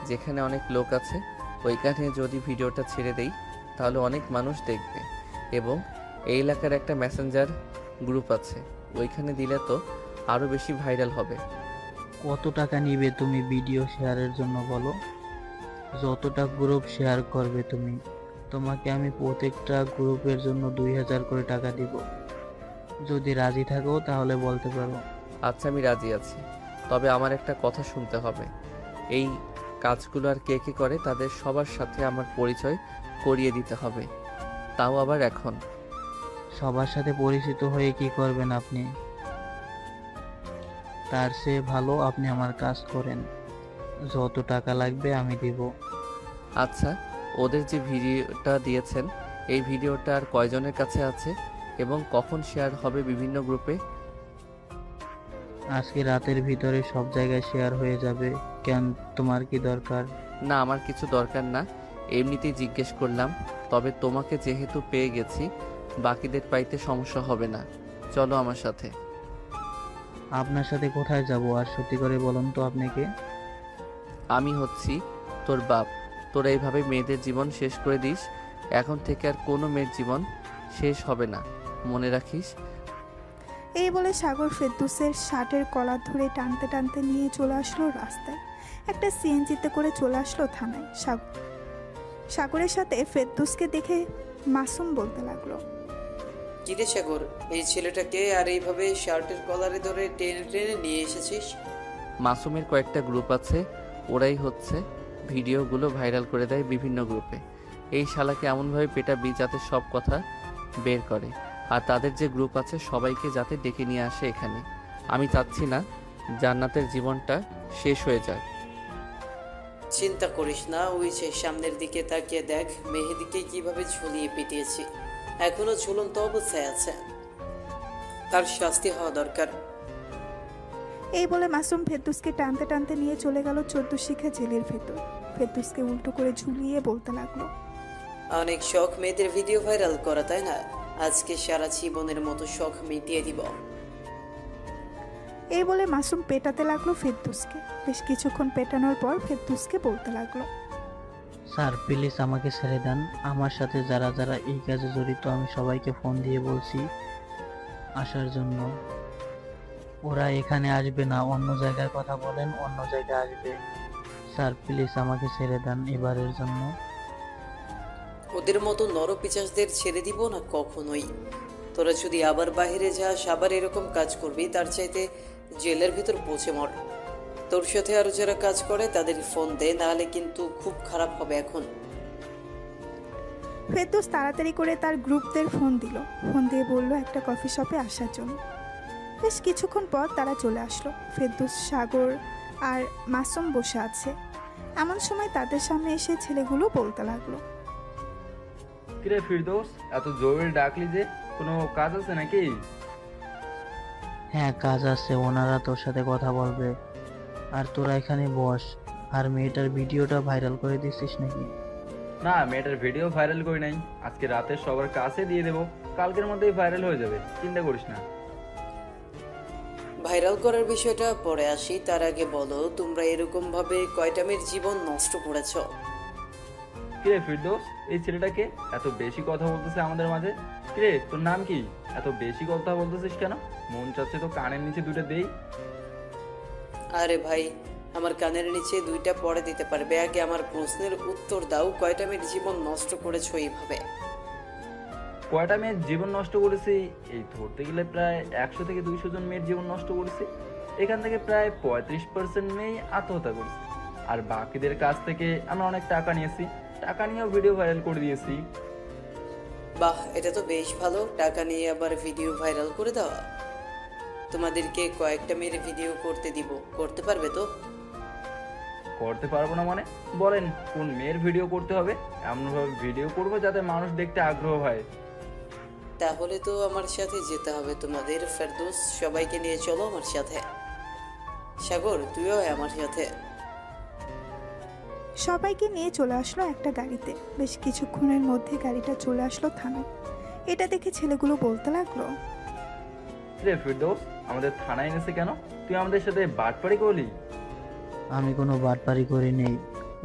যেখানে অনেক লোক আছে। ওইখানে যদি ভিডিওটা ছেড়ে দেই তাহলে অনেক মানুষ দেখবে। এবং এই এলাকার একটা মেসেঞ্জার গ্রুপ আছে, ওইখানে দিলে তো আরও বেশি ভাইরাল হবে। কত টাকা নিবে তুমি ভিডিও শেয়ারের জন্য বলো? যতটা গ্রুপ শেয়ার করবে তুমি, তোমাকে আমি প্রত্যেকটা গ্রুপের জন্য 2000 করে টাকা দিব। যদি রাজি থাকো তাহলে বলতে পারো। আচ্ছা, আমি রাজি আছি, তবে আমার একটা কথা শুনতে হবে। এই কাজগুলো আর কে কে করে তাদের সবার সাথে আমার পরিচয় করিয়ে দিতে হবে, তাও আবার এখন। সবার সাথে পরিচিত হয়ে কি করবেন আপনি? তার চেয়ে ভালো আপনি আমার কাজ করেন, যত টাকা লাগবে আমি দিব। আচ্ছা, ওদের যে ভিডিওটা দিয়েছেন, এই ভিডিওটা আর কয়জনের কাছে আছে এবং কখন শেয়ার হবে বিভিন্ন গ্রুপে? আজকে রাতের ভিতরে সব জায়গায় শেয়ার হয়ে যাবে। কেন, তোমার কি দরকার? না, আমার কিছু দরকার না, এমনিতেই জিজ্ঞেস করলাম। তবে তোমাকে যেহেতু পেয়ে গেছি, বাকিদের পাইতে সমস্যা হবে না। চলো আমার সাথে। আপনার সাথে কোথায় যাব? আর সত্যি করে বলুন তো আপনি কে? আমি হচ্ছি তোর বাপ। তোরা এইভাবে মেয়েদের জীবন শেষ করে দিস। এখন থেকে আর কোনো মেয়ের জীবন শেষ হবে না, মনে রাখিস। এই বলে সাগর ফেরদৌসের শার্টের কলার ধরে টানতে টানতে নিয়ে চলে আসলো রাস্তায়। একটা সিএনজিতে করে চলে আসলো থানায়। সাগরের সাথে ফেরদৌসকে দেখে মাসুম বলতে লাগলো, কিরে সাগর, এই ছেলেটাকে আর এইভাবে শার্টের কলারে ধরে টেনে টেনে নিয়ে এসেছিস? মাসুমের কয়েকটা গ্রুপ আছে, ওরাই হচ্ছে ভিডিওগুলো ভাইরাল করে দেয় বিভিন্ন গ্রুপে। এই শালাকে এমনভাবে পেটাবি যাতে সব কথা বের করে, আর তাদের যে গ্রুপ আছে সবাইকে যাতে ডেকে নিয়ে আসে এখানে। আমি চাচ্ছি না জান্নাতের জীবনটা শেষ হয়ে যায়। চিন্তা করিস না, ওই যে সামনের দিকে তাকিয়ে দেখ, মেহেদিকে কিভাবে ঝুলিয়ে পিটিয়েছি। এখনো ঝুলন্ত অবস্থায় আছে, তার শাস্তি হওয়া দরকার। এই বলে মাসুম ফেরদৌসকে টানতে টানতে নিয়ে চলে গেল 14 শিখা জেলের ভেতর। ফেরদৌসকে উল্টো করে ঝুলিয়ে বলতে লাগলো, অনেক শখ মেয়েদের ভিডিও ভাইরাল করা, তাই না? আজকে সারা জীবনের মতো শখ মিটিয়ে দিব। এই বলে মাসুম পেটাতে লাগলো ফেরদৌসকে। বেশ কিছুক্ষণ পেটানোর পর ফেরদৌসকে বলতে লাগলো, স্যার প্লিজ আমাকে ছেড়ে দেন। আমার সাথে যারা যারা এই কাজে জড়িত আমি সবাইকে ফোন দিয়ে বলছি আসার জন্য। ওরা এখানে আসবে না, অন্য জায়গায় কথা বলেন, অন্য জায়গায় আসবে। স্যার প্লিজ আমাকে ছেড়ে দেন এবারের জন্য। ওদের মতো নরপিচাসদের ছেড়ে দিব না কখনোই। তোরা যদি আবার বাইরে যাস, আবার এরকম কাজ করবি, তার চাইতে জেলের ভিতর পৌঁছে মর। তোর সাথে আরো যারা কাজ করে তাদের ফোন দে, নাহলে কিন্তু খুব খারাপ হবে এখন। ফেরদৌস তাড়াতাড়ি করে তার গ্রুপদের ফোন দিল। ফোন দিয়ে বলল একটা কফি শপে আসার জন্য। বেশ কিছুক্ষণ পর তারা চলে আসলো। ফেরদৌস, সাগর আর মাসুম বসে আছে। এমন সময় তাদের সামনে এসে ছেলেগুলো বলতে লাগলো, কিরে ফিরদৌস, এত জরুরি ডাকলি যে? কোনো কাজ আছে নাকি? হ্যাঁ কাজ আছে, ওনারা তোর সাথে কথা বলবে। আর তোরা এখানে বস। আর মেয়েটার ভিডিওটা ভাইরাল করে দিছিস নাকি? না, মেয়েটার ভিডিও ভাইরাল করি নাই। আজকে রাতে সবার কাছে দিয়ে দেবো, কালকের মধ্যেই ভাইরাল হয়ে যাবে, চিন্তা করিস না। ভাইরাল করার বিষয়টা পরে আসি, তার আগে বলো তোমরা এরকম ভাবে কয়টা মেয়ের জীবন নষ্ট করেছ? কিরে ফিরদৌস, এই ছেলেটাকে এত বেশি কথা বলতেছে আমাদের মাঝে? কিরে তোর নাম কি? এত বেশি কথা বলতেছিস কেন? মন চাচ্ছে তো কানের নিচে দুটো দেই। আরে ভাই, আমার কানের নিচে দুইটা পরে দিতে পারবে। আগে আমার প্রশ্নের উত্তর দাও, কয়টা মেয়ের জীবন নষ্ট করেছো এইভাবে? কয়টা মেয়ের জীবন নষ্ট করেছি? এই ধরতে গেলে প্রায় 100 থেকে 200 জন মেয়ের জীবন নষ্ট করেছি। এখান থেকে প্রায় 35% মেয়ে আত্মহত্যা করেছে। আর বাকিদের কাছ থেকে আমরা অনেক টাকা নিয়েছি, টাকা নিয়েও ভিডিও ভাইরাল করে দিয়েছি। বাহ, এটা তো বেশ ভালো। টাকা নিয়ে আবার ভিডিও ভাইরাল করে দেওয়া। তোমাদেরকে কয়েকটা মেয়ের ভিডিও করতে দিব, করতে পারবে তো? করতে পারবো না মানে? বলেন কোন মেয়ের ভিডিও করতে হবে? এমনভাবে ভিডিও করবো যাতে মানুষ দেখতে আগ্রহ হয়। তাহলে তো আমার সাথে যেতে হবে তোমাদের। ফেরদৌস, সবাইকে নিয়ে চলো আমার সাথে। সাগর, তুইও আমার সাথে। সবাইকে নিয়ে চলে আসলো একটা গাড়িতে। বেশ কিছুক্ষণের মধ্যে গাড়িটা চলে আসলো থানায়। এটা দেখে ছেলেগুলো বলতে লাগলো, রে ফিরদৌস, আমাদের থানায় এনেছে কেন? তুই আমাদের সাথে বাটপারি করলি? আমি কোনো বাটপারি করি নেই,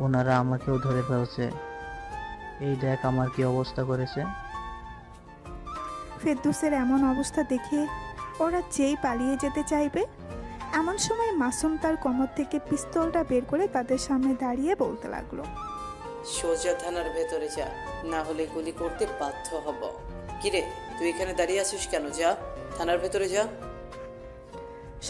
ওনারা আমাকেও ধরে ফেলছে। এই দেখ আমার কি অবস্থা করেছে। ফেরদৌসের এমন অবস্থা দেখে ওরা যেই পালিয়ে যেতে চাইবে, এমন সময় মাসুম তার কোমর থেকে পিস্তলটা বের করে তাদের সামনে দাঁড়িয়ে বলতে লাগলো, সোজা থানার ভেতরে যা, না হলে গুলি করতে বাধ্য হব। কিরে, তুই এখানে দাঁড়িয়ে আছিস কেন? যা, থানার ভেতরে যা।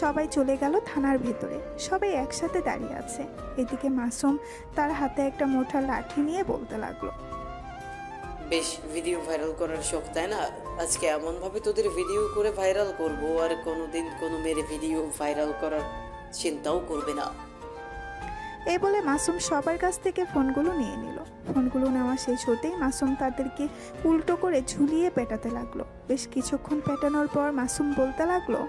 সবাই চলে গেল থানার ভেতরে। সবাই একসাথে দাঁড়িয়ে আছে। এদিকে মাসুম তার হাতে একটা মোটা লাঠি নিয়ে বলতে লাগলো, বেশ ভিডিও ভাইরাল করার শখ, তাই না? আজকে এমনভাবে তোদের ভিডিও করে ভাইরাল করব, আর কোনোদিন কোনো মেরে ভিডিও ভাইরাল করার চিন্তাও করবে না। এই বলে মাসুম সবার কাছ থেকে ফোনগুলো নিয়ে নিল। ফোনগুলো নেওয়া শেষ হতেই মাসুম তাদেরকে উল্টো করে ঝুলিয়ে পেটাতে লাগলো। বেশ কিছুক্ষণ পেটানোর পর মাসুম বলতে লাগলো,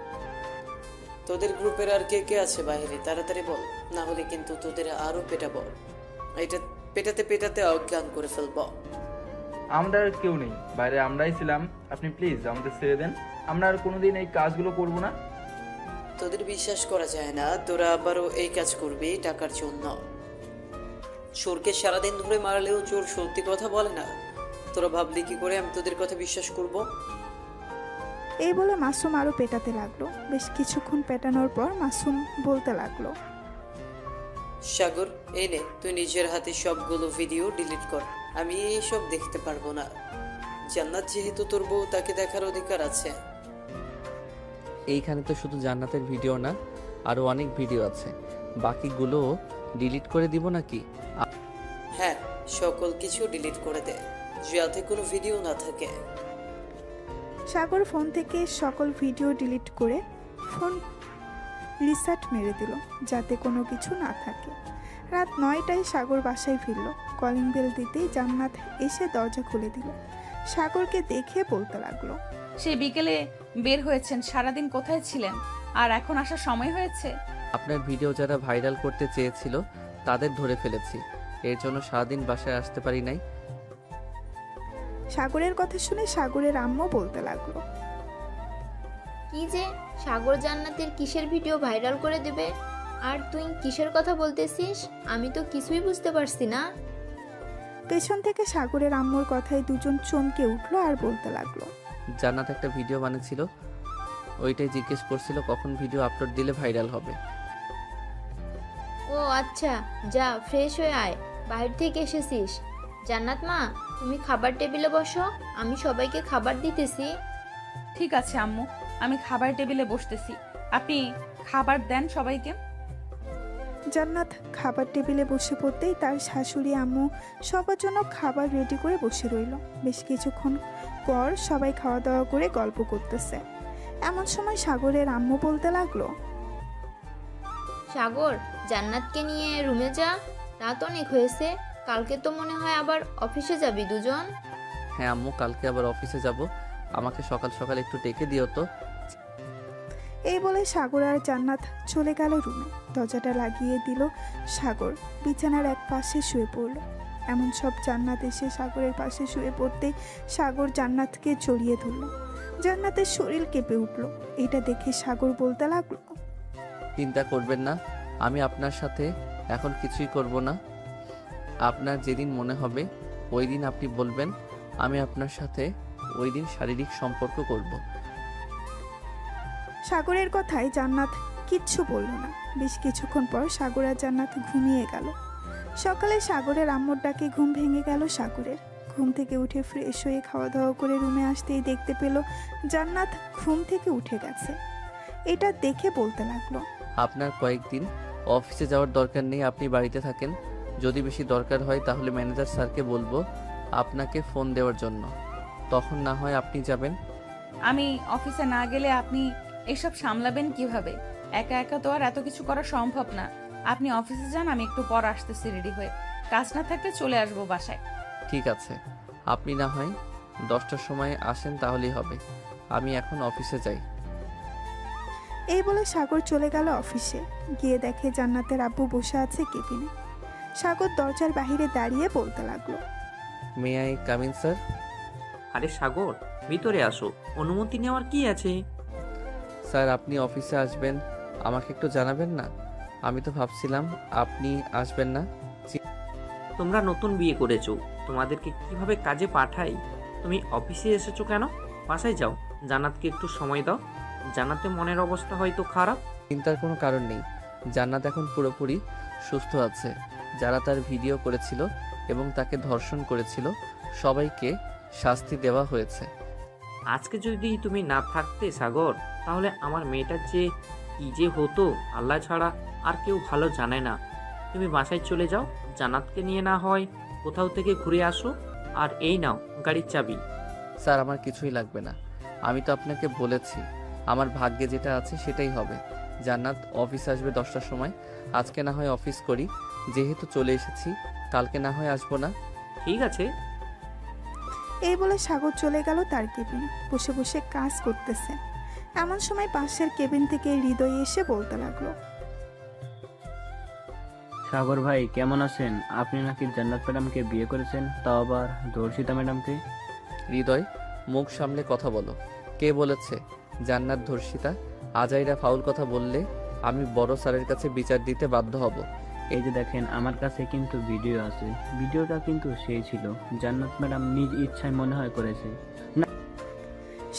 তোদের গ্রুপের আর কে কে আছে বাইরে? তাড়াতাড়ি বল, না হলে কিন্তু তোদের আরো পেটাবো। এটা পেটাতে পেটাতে অজ্ঞান করে ফেলবো। আমাদের আর কেউ নেই, বাইরে আমরাই ছিলাম। আপনি প্লিজ আমাদের ছেড়ে দেন, আমরা আর কোনোদিন এই কাজগুলো করব না। তোদের বিশ্বাস করা যায় না, তোরা আবারও এই কাজ করবি টাকার জন্য। চোরকে সারাদিন ধরে মারলেও চোর সত্যি কথা বলে না। তোরা ভাবলি কি করে আমি তোদের কথা বিশ্বাস করব? এই বলে মাসুম আরো পেটাতে লাগলো। বেশ কিছুক্ষণ পেটানোর পর মাসুম বলতে লাগলো, সাগর, এই নে, তুই নিজের হাতে সবগুলো ভিডিও ডিলিট কর। আমি এইসব দেখতে পারবো না। জান্নাত যেহেতু তোর বউ, তাকে দেখার অধিকার আছে। এইখানে তো শুধু জান্নাতের ভিডিও না, আরও অনেক ভিডিও আছে, বাকিগুলো ডিলিট করে দিব নাকি? হ্যাঁ, সকল কিছু ডিলিট করে দে, যাতে কোনো ভিডিও না থাকে। সাগর ফোন থেকে সকল ভিডিও ডিলিট করে ফোন রিসেট মেরে দিল, যাতে কোনো কিছু না থাকে। রাত 9টায় সাগর বাসায় ফিরল। কলিং বেল দিতেই জান্নাত এসে দরজা খুলে দিল। সাগরকে দেখে বলতে লাগলো, সে বিকেলে বের হয়েছেন, সারাদিন কোথায় ছিলেন? আর এখন আসার সময় হয়েছে? আপনার ভিডিও যারা ভাইরাল করতে চেয়েছিল তাদের ধরে ফেলেছি, এর জন্য সারাদিন বাসায় আসতে পারি নাই। সাগরের কথা শুনে সাগরের আম্মু বলতে লাগলো, কি যে সাগর জান্নাতের কিসের ভিডিও ভাইরাল করে দেবে? আর তুই কিসের কথা বলতেছিস? আমি তো কিছুই বুঝতে পারছি না। পেছন থেকে সাগরের আম্মুর কথায় দুজন চমকে উঠলো আর বলতে লাগলো, জান্নাত একটা ভিডিও বানিয়েছিল, ওইটাই জিজ্ঞেস করছিল কখন ভিডিও আপলোড দিলে ভাইরাল হবে। ও আচ্ছা, যা ফ্রেশ হয়ে আয়, বাইরে থেকে এসেছিস। জান্নাত মা, তুমি খাবার টেবিলে বসো, আমি সবাইকে খাবার দিতেছি। ঠিক আছে আম্মু, আমি খাবার টেবিলে বসতেছি, আপনি খাবার দেন সবাইকে। জান্নাত খাবার টেবিলে বসে পড়তেই তার শাশুড়ি আম্মু সবার জন্য খাবার রেডি করে বসে রইল। বেশ কিছুক্ষণ পর সবাই খাওয়া দাওয়া করে গল্প করতেছে। এমন সময় সাগরের আম্মু বলতে লাগলো, সাগর, জান্নাতকে নিয়ে রুমে যা, রাত অনেক হয়েছে। কালকে তো মনে হয় আবার অফিসে যাবি দুজন। হ্যাঁ আম্মু, কালকে আবার অফিসে যাব, আমাকে সকাল সকাল একটু ডেকে দিও তো। এই বলে সাগর আর জান্নাত চলে গেল রুমে। দরজাটা লাগিয়ে দিল সাগর, বিছানার এক পাশে শুয়ে পড়ল। এমন সব জান্নাত এসে সাগরের পাশে শুয়ে পড়তে সাগর জান্নাতকে জড়িয়ে ধরল। জান্নাতের শরীর কেঁপে উঠল। এটা দেখে সাগর বলতে লাগলো, চিন্তা করবেন না, আমি আপনার সাথে এখন কিছুই করব না। আপনার যেদিন মনে হবে ওই দিন আপনি বলবেন, আমি আপনার সাথে ওই দিন শারীরিক সম্পর্ক করব। সাগরের কথায় জান্নাত কিচ্ছু বলল না। বেশ কিছুক্ষণ পর সাগর আর জান্নাত ঘুমিয়ে গেল। সকালে সাগরের আম্মুর ডাকে ঘুম ভেঙে গেল সাগরের। ঘুম থেকে উঠে ফ্রেশ হয়ে খাওয়া দাওয়া করে রুমে আসতেই দেখতে পেল জান্নাত ঘুম থেকে উঠে গেছে। এটা দেখে বলতে লাগলো, আপনার কয়েকদিন অফিসে যাওয়ার দরকার নেই, আপনি বাড়িতে থাকেন। যদি বেশি দরকার হয় তাহলে ম্যানেজার স্যারকে বলবো আপনাকে ফোন দেওয়ার জন্য, তখন না হয় আপনি যাবেন। আমি অফিসে না গেলে আপনি এসব সামলাবেন কিভাবে? একা একা তো আর এত কিছু করা সম্ভব না। আপনি অফিসে যান, আমি একটু পর আসতেছি রেডি হয়ে। কাজ না থাকলে চলে আসবো বাসায়। ঠিক আছে, আপনি না হয় 10টার সময় আসেন তাহলেই হবে, আমি এখন অফিসে যাই। এই বলে সাগর চলে গেল অফিসে। গিয়ে দেখে জান্নাতের আব্বু বসে আছে কেবিনে। সাগর দরজার বাহিরে দাঁড়িয়ে বলতে লাগলো। May I come in sir? আরে সাগর, ভিতরে আসো, অনুমতি নেওয়ার কি আছে? স্যার আপনি অফিসে আসবেন, আমাকে একটু জানাবেন না? আমি তো ভাবছিলাম আপনি আসবেন না। তোমরা নতুন বিয়ে করেছো, তোমাদেরকে কিভাবে কাজে পাঠাই? তুমি অফিসে এসেছো কেন? বাসায় যাও, জান্নাতকে একটু সময় দাও। জান্নাতে মনের অবস্থা হয়তো খারাপ। চিন্তার কোনো কারণ নেই, জান্নাত এখন পুরোপুরি সুস্থ আছে। যারা তার ভিডিও করেছিল এবং তাকে ধর্ষণ করেছিল সবাইকে শাস্তি দেওয়া হয়েছে। আজকে যদি তুমি না থাকতে সাগর, তাহলে আমার মেয়েটার যে কি যে হতো আল্লাহ ছাড়া আর কেউ ভালো জানে না। তুমি বাসায় চলে যাও, জান্নাতকে নিয়ে না হয় কোথাও থেকে ঘুরে আসো। আর এই নাও গাড়ির চাবি। স্যার আমার কিছুই লাগবে না, আমি তো আপনাকে বলেছি আমার ভাগ্যে যেটা আছে সেটাই হবে। জান্নাত অফিস আসবে 10টার সময়, আজকে না হয় অফিস করি, যেহেতু চলে এসেছি কালকে না হয় আসবো না। ঠিক আছে। এই বলে সাগর চলে গেল তার কেবিনে, বসে বসে কাজ করতেছে। এমন সময় পাশের কেবিন থেকে হৃদয় এসে বলতে লাগলো। সাগর ভাই কেমন আছেন? আপনি নাকি জান্নাত ম্যাডামকে বিয়ে করেছেন, তাও আবার ধর্ষিতা ম্যাডামকে। হৃদয় মুখ সামলে কথা বলো, কে বলেছে জান্নাত ধর্ষিতা? আজাইরা ফাউল কথা বললে আমি বড় স্যারের কাছে বিচার দিতে বাধ্য হব। এই যে দেখেন, আমার কাছে কিন্তু ভিডিও আছে। ভিডিওটা কিন্তু সেই ছিল, জান্নাত ম্যাডাম নিজ ইচ্ছায় মনে হয় করেছে।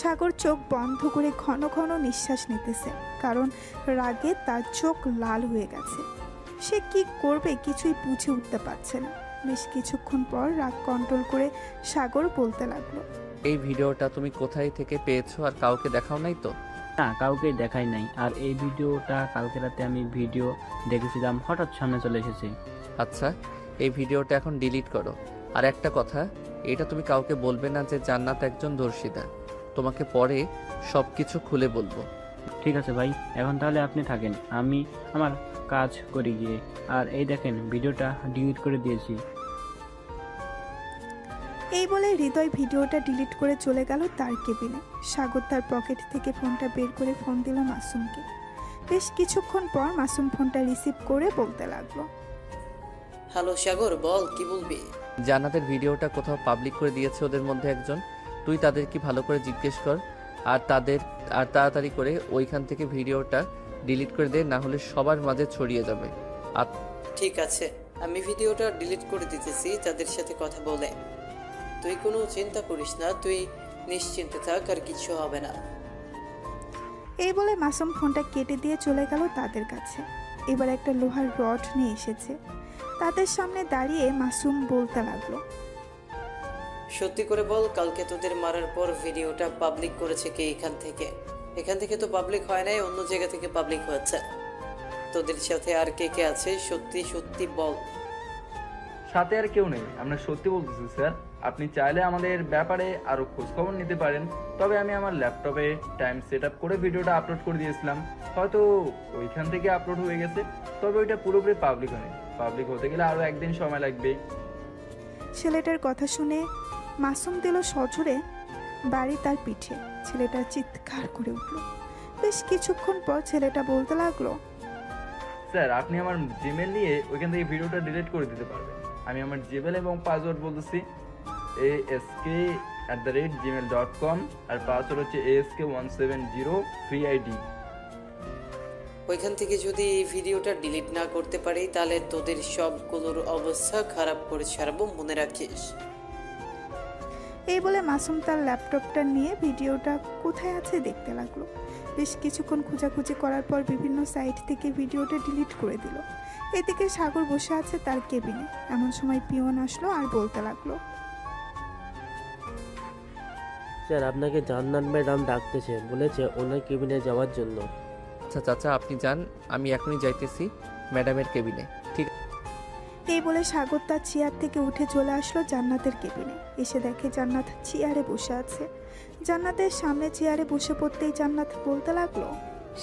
সাগর চোখ বন্ধ করে ঘন ঘন নিঃশ্বাস নিতেছে, কারণ রাগে তার চোখ লাল হয়ে গেছে। সে কি করবে কিছুই বুঝে উঠতে পারছে না। বেশ কিছুক্ষণ পর রাগ কন্ট্রোল করে সাগর বলতে লাগলো। এই ভিডিওটা তুমি কোথায় থেকে পেয়েছো আর কাউকে দেখাও নাই তো? না, কাউকে দেখাই নাই। আর এই ভিডিওটা কালকে রাতে আমি ভিডিও দেখেছিলাম, হঠাৎ সামনে চলে এসেছে। আচ্ছা এই ভিডিওটা এখন ডিলিট করো। আর একটা কথা, এটা তুমি কাউকে বলবে না যে জান্নাত একজন ধর্ষিতা। তোমাকে পরে সব কিছু খুলে বলবো। ঠিক আছে ভাই, এখন তাহলে আপনি থাকেন, আমি আমার কাজ করি গিয়ে। আর এই দেখেন, ভিডিওটা ডিলিট করে দিয়েছি। এই বলে হৃদয় ভিডিওটা ডিলিট করে চলে গেল তার কেবিনে। সাগর তার পকেট থেকে ফোনটা বের করে ফোন দিল মাসুমকে। বেশ কিছুক্ষণ পর মাসুম ফোনটা রিসিভ করে বলতে লাগলো। হ্যালো সাগর, বল কি বলবি? জান্নাতের ভিডিওটা কোথাও পাবলিক করে দিয়েছে ওদের মধ্যে একজন, তুই তাদের কি ভালো করে জিজ্ঞেস কর। আর তাড়াতাড়ি করে ওইখান থেকে ভিডিওটা ডিলিট করে দে, না হলে সবার মাঝে ছড়িয়ে যাবে। আর ঠিক আছে, আমি ভিডিওটা ডিলিট করে দিতেছি তাদের সাথে কথা বলে। তুই কোনো চিন্তা করিস না, তুই নিশ্চিন্তে থাক, আর কিছু হবে না। এই বলে মাসুম ফোনটা কেটে দিয়ে চলে গেল তাদের কাছে। এবার একটা লোহার রড নিয়ে এসেছে। তাদের সামনে দাঁড়িয়ে মাসুম বলতে লাগলো। সত্যি করে বল, কালকে তোদের মারার পর ভিডিওটা পাবলিক করেছে কে? এখান থেকে তো পাবলিক হয় নাই, অন্য জায়গা থেকে পাবলিক হয়েছে। তোদের সাথে আর কে কে আছে? সত্যি সত্যি বল। সাথে আর কেউ নেই, আমরা সত্যি বলতেছি স্যার। আপনি চাইলে আমাদের ব্যাপারে আরো খোঁজ খবর নিতে পারেন। তবে আমি আমার ল্যাপটপে টাইম সেট আপ করে ভিডিওটা আপলোড করে দিয়েছিলাম, হয়তো ওইখান থেকে আপলোড হয়ে গেছে। তবে ওইটা পুরোপুরি পাবলিক হয়নি, পাবলিক হতে গেলে আরো একদিন সময় লাগবে। ছেলেটার কথা শুনে মাসুম দিল সজোরে বাড়ি তার পিঠে। ছেলেটা চিৎকার করে উঠল। বেশ কিছুক্ষণ পর ছেলেটা বলতে লাগলো। স্যার আপনি আমার জিমেল নিয়ে ওইখান থেকে ভিডিওটা ডিলিট করে দিতে পারবেন। আমি আমার জিমেল এবং পাসওয়ার্ড বলতেছি, ask@gmail.com, আর পাসওয়ার্ড হচ্ছে ask170 ওইখান থেকে যদি এই ভিডিওটা ডিলিট না করতে পারি তাহলে তোদের সবগুলোর অবস্থা খারাপ করে ছাড়বো, মনে রাখিস। এই বলে মাসুম তার ল্যাপটপটা নিয়ে ভিডিওটা কোথায় আছে দেখতে লাগলো। বেশ কিছুক্ষণ খোঁজাখুঁজি করার পর বিভিন্ন সাইট থেকে ভিডিওটা ডিলিট করে দিল। এদিকে সাগর বসে আছে তার কেবিনে। এমন সময় পিয়ন আসলো আর বলতে লাগলো। স্যার আপনাকে জান্নাত ম্যাডাম ডাকতেছে, বলেছে ওনার কেবিনে যাওয়ার জন্য। আচ্ছা চাচা আপনি যান, আমি এখনই যাইতেছি ম্যাডামের কেবিনে। ঠিক। এই বলে সাগর তার চেয়ার থেকে উঠে চলে আসলো জান্নাতের কেবিনে। এসে দেখে জান্নাত চেয়ারে বসে আছে। জান্নাতের সামনে চেয়ারে বসে পড়তেই জান্নাত বলতে লাগলো।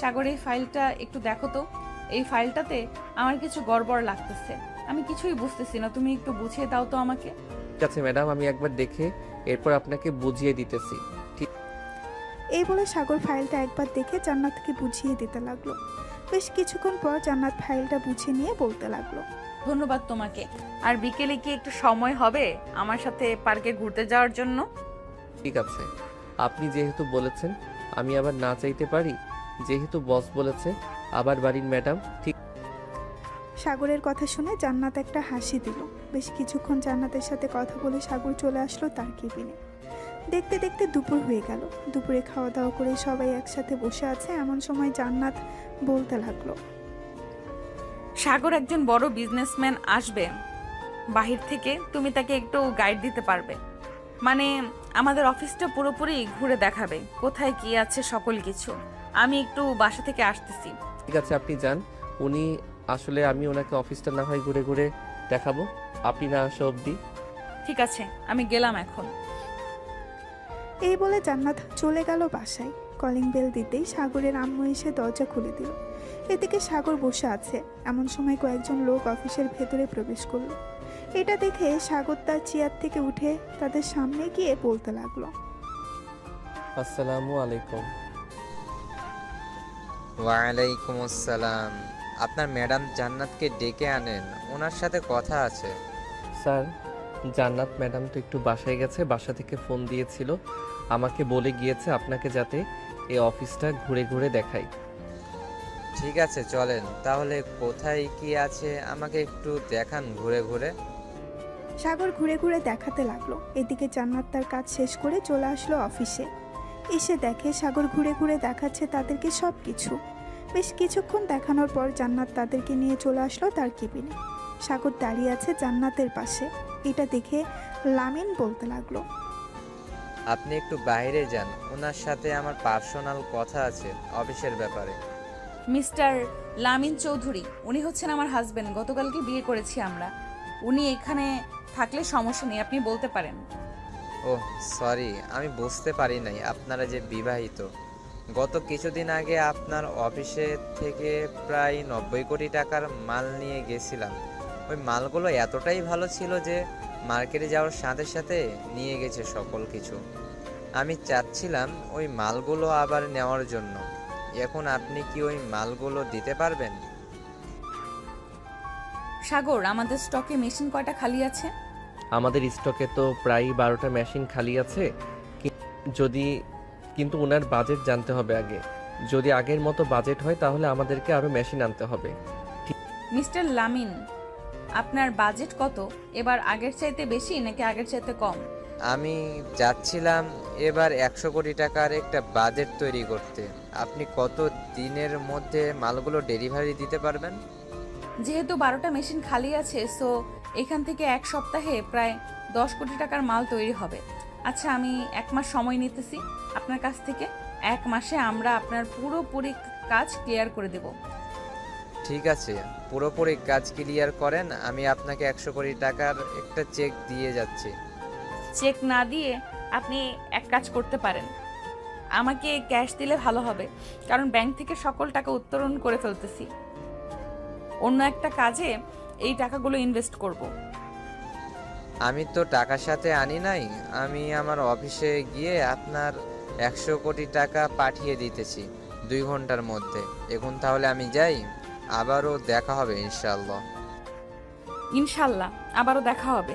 সাগর এই ফাইলটা একটু দেখো তো, এই ফাইলটাতে আমার কিছু গড়বড় লাগতেছে, আমি কিছুই বুঝতেছি না, তুমি একটু বুঝিয়ে দাও তো আমাকে। ঠিক আছে ম্যাডাম, আমি একবার দেখে এরপর আপনাকে বুঝিয়ে দিতেছি। ঠিক। এই বলে সাগর ফাইলটা একবার দেখে জান্নাতকে বুঝিয়ে দিতে লাগলো। বেশ কিছুক্ষণ পর জান্নাত ফাইলটা বুঝে নিয়ে বলতে লাগলো। ধন্যবাদ তোমাকে। আর বিকেলে কি একটু সময় হবে আমার সাথে পার্কে ঘুরতে যাওয়ার জন্য? ঠিক আছে, আপনি যেহেতু বলেছেন আমি আবার না চাইতে পারি? যেহেতু বস বলেছে, আবার বাড়ির ম্যাডাম। ঠিক সাগরের কথা শুনে জান্নাত একটা হাসি দিল। বেশ কিছুক্ষণ জান্নাতের সাথে কথা বলে সাগর চলে আসলো তার কেবিনে। দেখতে দেখতে দুপুর হয়ে গেল। দুপুরে খাওয়া দাওয়া করে সবাই একসাথে বসে আছে, এমন সময় জান্নাত বলতে লাগলো, সাগর একজন বড় বিজনেসম্যান আসবে বাহির থেকে, তুমি তাকে একটু গাইড দিতে পারবে? মানে আমাদের অফিসটা পুরোপুরি ঘুরে দেখাবে, কোথায় কি আছে সকল কিছু। আমি একটু বাসা থেকে আসতেছি। ঠিক আছে, আপনি যান। উনি আসলে আমি ওনাকে অফিসটা না হয় ঘুরে ঘুরে দেখাবো, আপনি না আসা অবধি। ঠিক আছে, আমি গেলাম এখন। এই বলে জান্নাত চলে গেল বাসায়। কলিং বেল দিতেই সাগরের আম্মু এসে দরজা খুলে দিল। এদিকে সাগর বসে আছে, এমন সময় কয়েকজন লোক অফিসের ভেতরে প্রবেশ করলো। এটা দেখে সাগর তার চেয়ার থেকে উঠে তাদের সামনে গিয়ে বলতে লাগলো, আসসালামু আলাইকুম। ওয়ালাইকুম আসসালাম। আপনার ম্যাডাম জান্নাতকে ডেকে আনেন, ওনার সাথে কথা আছে। স্যার, জান্নাত ম্যাডাম তো একটু বাসায় গেছে, বাসা থেকে ফোন দিয়েছিল, আমাকে বলে গিয়েছে আপনাকে যাতে এই অফিসটা ঘুরে ঘুরে দেখাই। ঠিক আছে, চলেন তাহলে। কোথায় কি আছে আমাকে একটু দেখান ঘুরে ঘুরে। সাগর ঘুরে ঘুরে দেখাতে লাগলো। এদিকে জান্নাত তার কাজ শেষ করে চলে আসলো অফিসে। এসে দেখে সাগর ঘুরে ঘুরে দেখাচ্ছে তাদেরকে সব কিছু। বেশ কিছুক্ষণ দেখানোর পর জান্নাত তাদেরকে নিয়ে চলে আসলো তার কেবিনে। সাগর দাঁড়িয়ে আছে জান্নাতের পাশে। এটা দেখে লামিন বলতে লাগলো, আপনি একটু বাইরে যান, ওনার সাথে আমার পার্সোনাল কথা আছে অফিসের ব্যাপারে। মিস্টার লামিন চৌধুরী, উনি হচ্ছেন আমার হাজবেন্ড, গতকালকে বিয়ে করেছি আমরা। উনি এখানে থাকলে সমস্যা নেই, আপনি বলতে পারেন। ওহ সরি, আমি বুঝতে পারি নাই আপনারা যে বিবাহিত। গত কিছুদিন আগে আপনার অফিসে থেকে প্রায় 90 কোটি টাকার মাল নিয়ে গেছিলাম। ওই মালগুলো এতটাই ভালো ছিল যে মার্কেটে যাওয়ার সাথে সাথে নিয়ে গেছে সকল কিছু। আমি চাচ্ছিলাম ওই মালগুলো আবার নেওয়ার জন্য। এখন আপনি কি ওই মালগুলো দিতে পারবেন? সাগর, আমাদের স্টকে মেশিন কয়টা খালি আছে? আমাদের স্টকে তো প্রায় 12টা মেশিন খালি আছে। কিন্তু ওনার বাজেট জানতে হবে আগে। যদি আগের মতো বাজেট হয় তাহলে আমাদেরকে আরো মেশিন আনতে হবে। মিস্টার লামিন, আপনার বাজেট কত? এবার আগের চাইতে বেশি নাকি আগের চাইতে কম? আমি যাচ্ছিলাম এবার 100 কোটি টাকার একটা বাজেট তৈরি করতে। আপনি কত দিনের মধ্যে মালগুলো ডেলিভারি দিতে পারবেন? যেহেতু 12টা মেশিন খালি আছে, সো এখান থেকে 1 সপ্তাহে প্রায় 10 কোটি টাকার মাল তৈরি হবে। আচ্ছা, আমি 1 মাস সময় নিতেছি আপনার কাছ থেকে। 1 মাসে আমরা আপনার পুরোপুরি কাজ ক্লিয়ার করে দেব। ঠিক আছে, পুরোপুরি কাজ ক্লিয়ার করেন, আমি আপনাকে 100 কোটি টাকার একটা চেক দিয়ে যাচ্ছি। চেক না দিয়ে আপনি এক কাজ করতে পারেন, আমাকে ক্যাশ দিলে ভালো হবে, কারণ ব্যাংক থেকে সকল টাকা উত্তোলন করে ফেলতেছি। অন্য একটা কাজে এই টাকাগুলো ইনভেস্ট করব। আমি তো টাকার সাথে আনি নাই, আমি আমার অফিসে গিয়ে আপনার 100 কোটি টাকা পাঠিয়ে দিতেছি 2 ঘন্টার মধ্যে। এখন তাহলে আমি যাই, আবারও দেখা হবে ইনশাআল্লাহ। ইনশাল্লাহ আবারও দেখা হবে।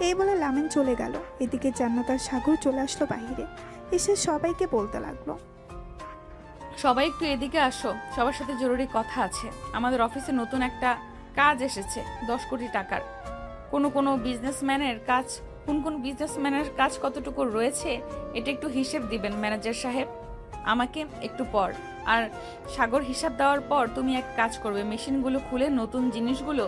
এই বলে লামিন চলে গেল। এদিকে জান্নাত আর সাগর চলে আসলো বাইরে। এসে সবাইকে বলতে লাগলো, সবাই একটু এদিকে আসো, সবার সাথে জরুরি কথা আছে। আমাদের অফিসে নতুন একটা কাজ এসেছে 10 কোটি টাকার। কোন বিজনেসম্যানের কাজ, কোন বিজনেসম্যানের কাজ কতটুকু রয়েছে এটা একটু হিসেব দিবেন ম্যানেজার সাহেব আমাকে একটু পর। আর সাগর, হিসাব দেওয়ার পর তুমি এক কাজ করবে, মেশিনগুলো খুলে নতুন জিনিসগুলো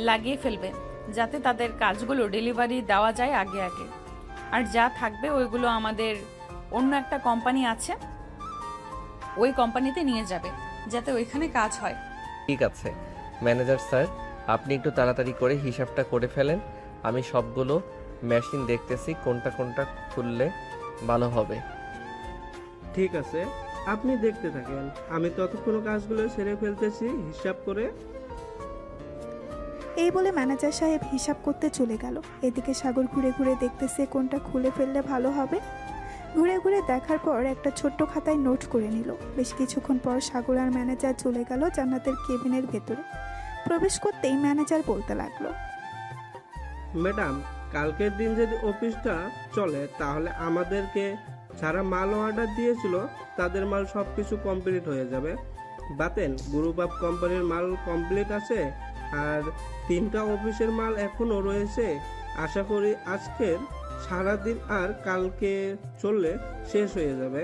লাগিয়ে ফেলবে, যাতে তাদের কাজগুলো ডেলিভারি দেওয়া যায় আগে আগে। আর যা থাকবে ওইগুলো আমাদের অন্য একটা কোম্পানি আছে, ওই কোম্পানিতে নিয়ে যাবে, যাতে ওইখানে কাজ হয়। ঠিক আছে ম্যানেজার স্যার, আপনি একটু তাড়াতাড়ি করে হিসাবটা করে ফেলেন। আমি সবগুলো মেশিন দেখতেছি কোনটা কোনটা খুললে ভালো হবে। ঠিক আছে, আপনি দেখতে থাকেন, আমি ততক্ষণ কাজগুলো সেরে ফেলতেছি হিসাব করে। এই বলে ম্যানেজার সাহেব হিসাব করতে চলে গেল। এদিকে সাগর ঘুরে ঘুরে দেখতেছে কোনটা খুলে ফেললে ভালো হবে। ঘুরে ঘুরে দেখার পর একটা ছোট্ট খাতায় নোট করে নিল। বেশ কিছুক্ষণ পর সাগর আর ম্যানেজার চলে গেল জান্নাতের কেবিনের ভেতরে। প্রবেশ করতেই ম্যানেজার বলতে লাগলো, ম্যাডাম, কালকের দিন যদি অফিসটা চলে তাহলে আমাদেরকে যারা মাল অর্ডার দিয়েছিল তাদের মাল সব কিছু কমপ্লিট হয়ে যাবে। বাতেন গ্রুপ অফ কোম্পানির মাল কমপ্লিট আছে, আর 3টা অফিসের মাল এখনও রয়েছে। আশা করি আজকের সারাদিন আর কালকে চললে শেষ হয়ে যাবে।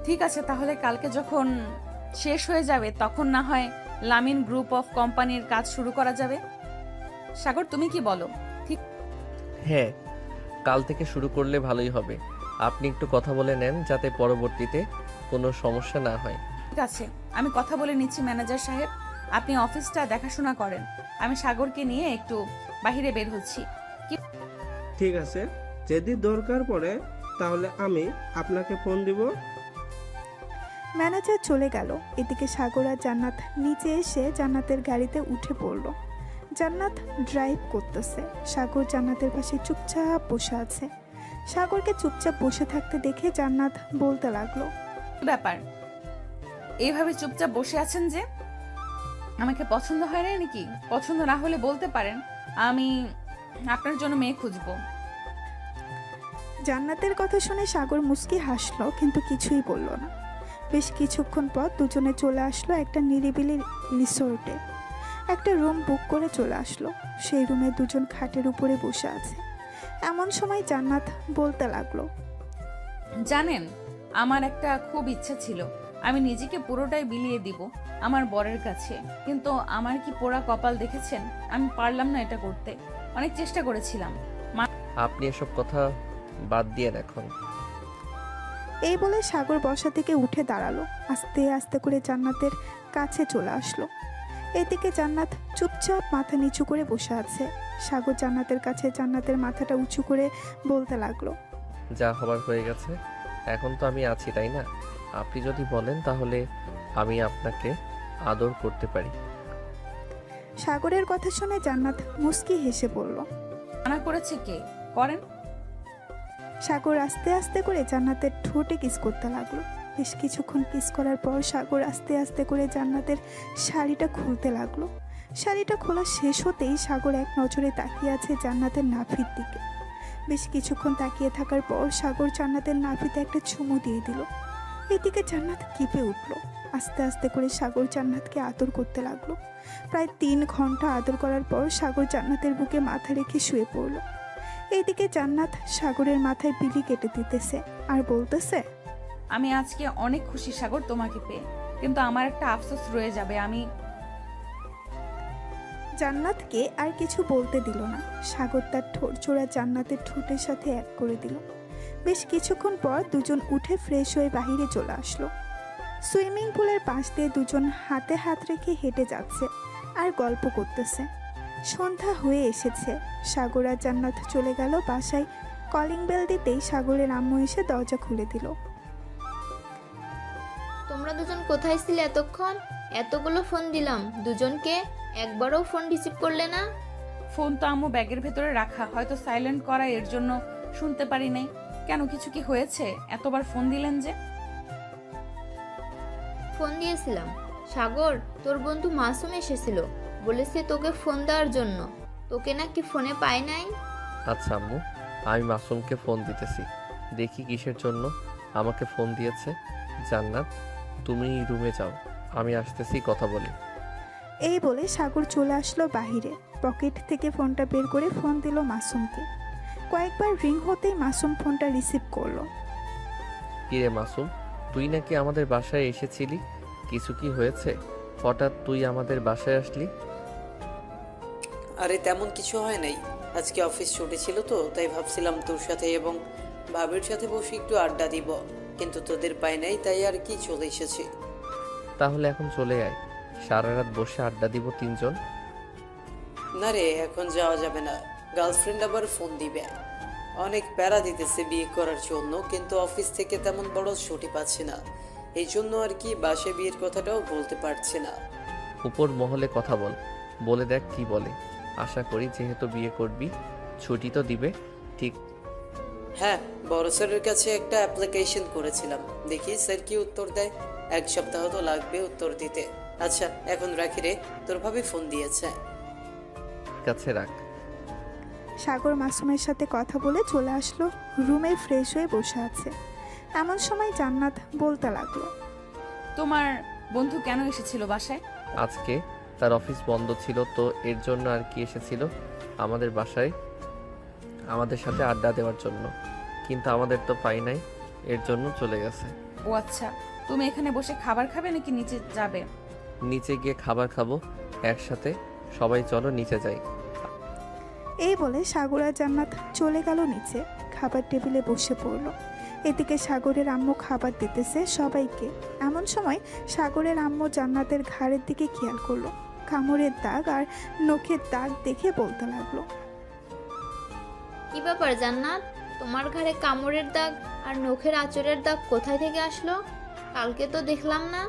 ঠিক আছে, তাহলে কালকে যখন শেষ হয়ে যাবে তখন না হয় লামিন গ্রুপ অফ কোম্পানির কাজ শুরু করা যাবে। সাগর, তুমি কি বলো? ঠিক হ্যাঁ, কাল থেকে শুরু করলে ভালোই হবে। আপনি একটু কথা বলে নেন যাতে পরবর্তীতে কোনো সমস্যা না হয়। আছে, আমি কথা বলে নিচ্ছি ম্যানেজার সাহেব। আপনি অফিসটা দেখাশোনা করেন, আমি সাগরকে নিয়ে একটু বাইরে বের হচ্ছি। ঠিক আছে, যদি দরকার পড়ে তাহলে আমি আপনাকে ফোন দিব। ম্যানেজার চলে গেল। এদিকে সাগর আর জান্নাত নিচে এসে জান্নাতের গাড়িতে উঠে পড়ল। জান্নাত ড্রাইভ করতেছে, সাগর জান্নাতের পাশে চুপচাপ বসে আছে। সাগরকে চুপচাপ বসে থাকতে দেখে জান্নাত বলতে লাগলো, ব্যাপার, এইভাবে চুপচাপ বসে আছেন যে? আমাকে পছন্দ হয় না নাকি? পছন্দ না হলে বলতে পারেন, আমি আপনার জন্য মেয়ে খুঁজবো। জান্নাতের কথা শুনে সাগর মুচকি হাসলো, কিন্তু কিছুই বলল না। বেশ কিছুক্ষণ পর দুজনে চলে আসলো একটা নিরিবিলি রিসোর্টে। একটা রুম বুক করে চলে আসলো। সেই রুমে দুজন খাটের উপরে বসে আছে। এমন সময় জান্নাত বলতে লাগলো, জানেন, আমার একটা খুব ইচ্ছা ছিল আমি নিজেকে পুরোটাই বিলিয়ে দিব আমার বরের কাছে, কিন্তু আমার কি পোড়া কপাল দেখেছেন, আমি পারলাম না এটা করতে। অনেক চেষ্টা করেছিলাম। আপনি এসব কথা বাদ দিয়ে এখন। এই বলে সাগর বসা থেকে উঠে দাঁড়ালো, আস্তে আস্তে করে জান্নাতের কাছে চলে আসলো। এদিকে জান্নাত চুপচাপ মাথা নিচু করে বসে আছে। সাগর জান্নাতের কাছে জান্নাতের মাথাটা উঁচু করে বলতে লাগলো, যা হবার হয়ে গেছে, এখন তো আমি আছি, তাই না? আপনি যদি বলেন তাহলে আমি আপনাকে আদর করতে পারি। সাগরের কথা শুনে জান্নাত মুস্কি হেসে বলল, মানা করেছে কে? করেন। সাগর আস্তে আস্তে করে জান্নাতের ঠোঁটে কিস করতে লাগলো। বেশ কিছুক্ষণ কিস করার পর সাগর আস্তে আস্তে করে জান্নাতের শাড়িটা খুলতে লাগলো। শাড়িটা খোলা শেষ হতেই সাগর এক নজরে তাকিয়ে আছে জান্নাতের নাভির দিকে। বেশ কিছুক্ষণ তাকিয়ে থাকার পর সাগর জান্নাতের নাভিতে একটা চুমু দিয়ে দিল। এদিকে জান্নাত কেঁপে উঠল। আস্তে আস্তে করে সাগর জান্নাতকে আদর করতে লাগলো। প্রায় 3 ঘন্টা আদর করার পর সাগর জান্নাতের বুকে মাথা রেখে শুয়ে পড়ল। এইদিকে জান্নাত সাগরের মাথায় বিলি কেটে দিতেছে আর বলতেছে, আমি আজকে অনেক খুশি সাগর তোমাকে পেয়ে, কিন্তু আমার একটা আফসোস রয়ে যাবে। আমি জান্নাতকে আর কিছু বলতে দিল না। সাগর তার ঠোঁট জোড়া জান্নাতের ঠোঁটের সাথে এক করে দিল। বেশ কিছুক্ষণ পর দুজন উঠে ফ্রেশ হয়ে বাইরে চলে আসলো। সুইমিং পুলের পাশ দিয়ে দুজন হাতে হাত রেখে হেঁটে যাচ্ছে আর গল্প করতেছে। সন্ধ্যা হয়ে এসেছে। সাগর আর জান্নাত চলে গেল বাসায়। কলিং বেল দিতেই সাগরের আম্মু এসে দরজা খুলে দিল। তোমরা দুজন কোথায় ছিলে এতক্ষণ? এতগুলো ফোন দিলাম দুজনকে, একবারও ফোন রিসিভ করলে না। ফোন তো আম্মু ব্যাগের ভেতরে রাখা, হয়তো সাইলেন্ট করা, এর জন্য শুনতে পারি নাই। কেন, কিছু কি হয়েছে? এতবার ফোন দিলেন যে? ফোন দিয়েছিলাম সাগর, তোর বন্ধু মাসুম এসেছিল, বলেছে তোকে ফোন দেওয়ার জন্য। তোকে নাকি ফোনে পাই নাই। আচ্ছা আম্মু, আমি মাসুমকে ফোন দিতেছি, দেখি কিসের জন্য আমাকে ফোন দিয়েছে। জান্নাত, তুমি রুমে যাও, আমি আসতেছি, কথা বলি। এই বলে সাগর চলে আসলো বাহিরে। পকেট থেকে ফোনটা বের করে ফোন দিল মাসুমকে। কয়েকবার রিং হতেই মাসুম ফোনটা রিসিভ করলো। কিরে মাসুম, তুই নাকি আমাদের বাসায় এসেছিলি, কিছু কি হয়েছে? হঠাৎ তুই আমাদের বাসায় আসলি? আরে তেমন কিছু হয় নাই, আজকে অফিস ছুটি ছিল তো, তাই ভাবছিলাম তোর সাথে এবং ভাবির সাথে বসে একটু আড্ডা দিব, কিন্তু তোদের পাই নাই, তাই আর কি চলে এসেছি। তাহলে এখন চলে আয়, সারা রাত বসে আড্ডা দিব 3 জন। না রে, এখন যাওয়া যাবে না, গার্লফ্রেন্ড আবার ফোন দিবে। অনেক প্যারা দিতেছে বিয়ে করার জন্য, কিন্তু অফিস থেকে তেমন বড় ছুটি পাচ্ছে না, এই জন্য আর কি বাসায় বিয়ের কথাটাও বলতে পারছে না। উপর মহলে কথা বল, বলে দেখ কি বলে। আশা করি যেহেতু বিয়ে করবি ছুটি তো দিবে। ঠিক? হ্যাঁ, বড় স্যারের কাছে একটা অ্যাপ্লিকেশন করেছিলাম, দেখি স্যার কি উত্তর দেয়। 1 সপ্তাহ তো লাগবে উত্তর দিতে। আচ্ছা এখন রাখি রে, তোর ভাবি ফোন দিয়েছে। কাছে রাখ। সাগর মাসুমের সাথে কথা বলে চলে আসলো রুমে, ফ্রেশ হয়ে বসে আছে। এমন সময় জান্নাত বলতে লাগলো, তোমার বন্ধু কেন এসেছিল বাসায়? আজকে তার অফিস বন্ধ ছিল তো এর জন্য আর কি এসেছিল আমাদের বাসায় আমাদের সাথে আড্ডা দেওয়ার জন্য, কিন্তু আমাদের তো পাই নাই, এর জন্য চলে গেছে। ও আচ্ছা, তুমি এখানে বসে খাবার খাবে নাকি নিচে যাবে? নিচে গিয়ে খাবার খাবো একসাথে, সবাই চলো নিচে যাই। এই বলে সাগর আর জান্নাত চলে গেল নিচে, খাবার টেবিলে বসে পড়লো। এদিকে সাগরের আম্মু খাবার দিতেছে সবাইকে। এমন সময় সাগরের আম্মু জান্নাতের ঘাড়ের দিকে খেয়াল করলো, কামড়ের দাগ আর নখের দাগ দেখে বলতে লাগলো, কি ব্যাপার জান্নাত, তোমার ঘাড়ে কামড়ের দাগ আর নখের আঁচড়ের দাগ কোথায় থেকে আসলো? কালকে তো দেখলাম না।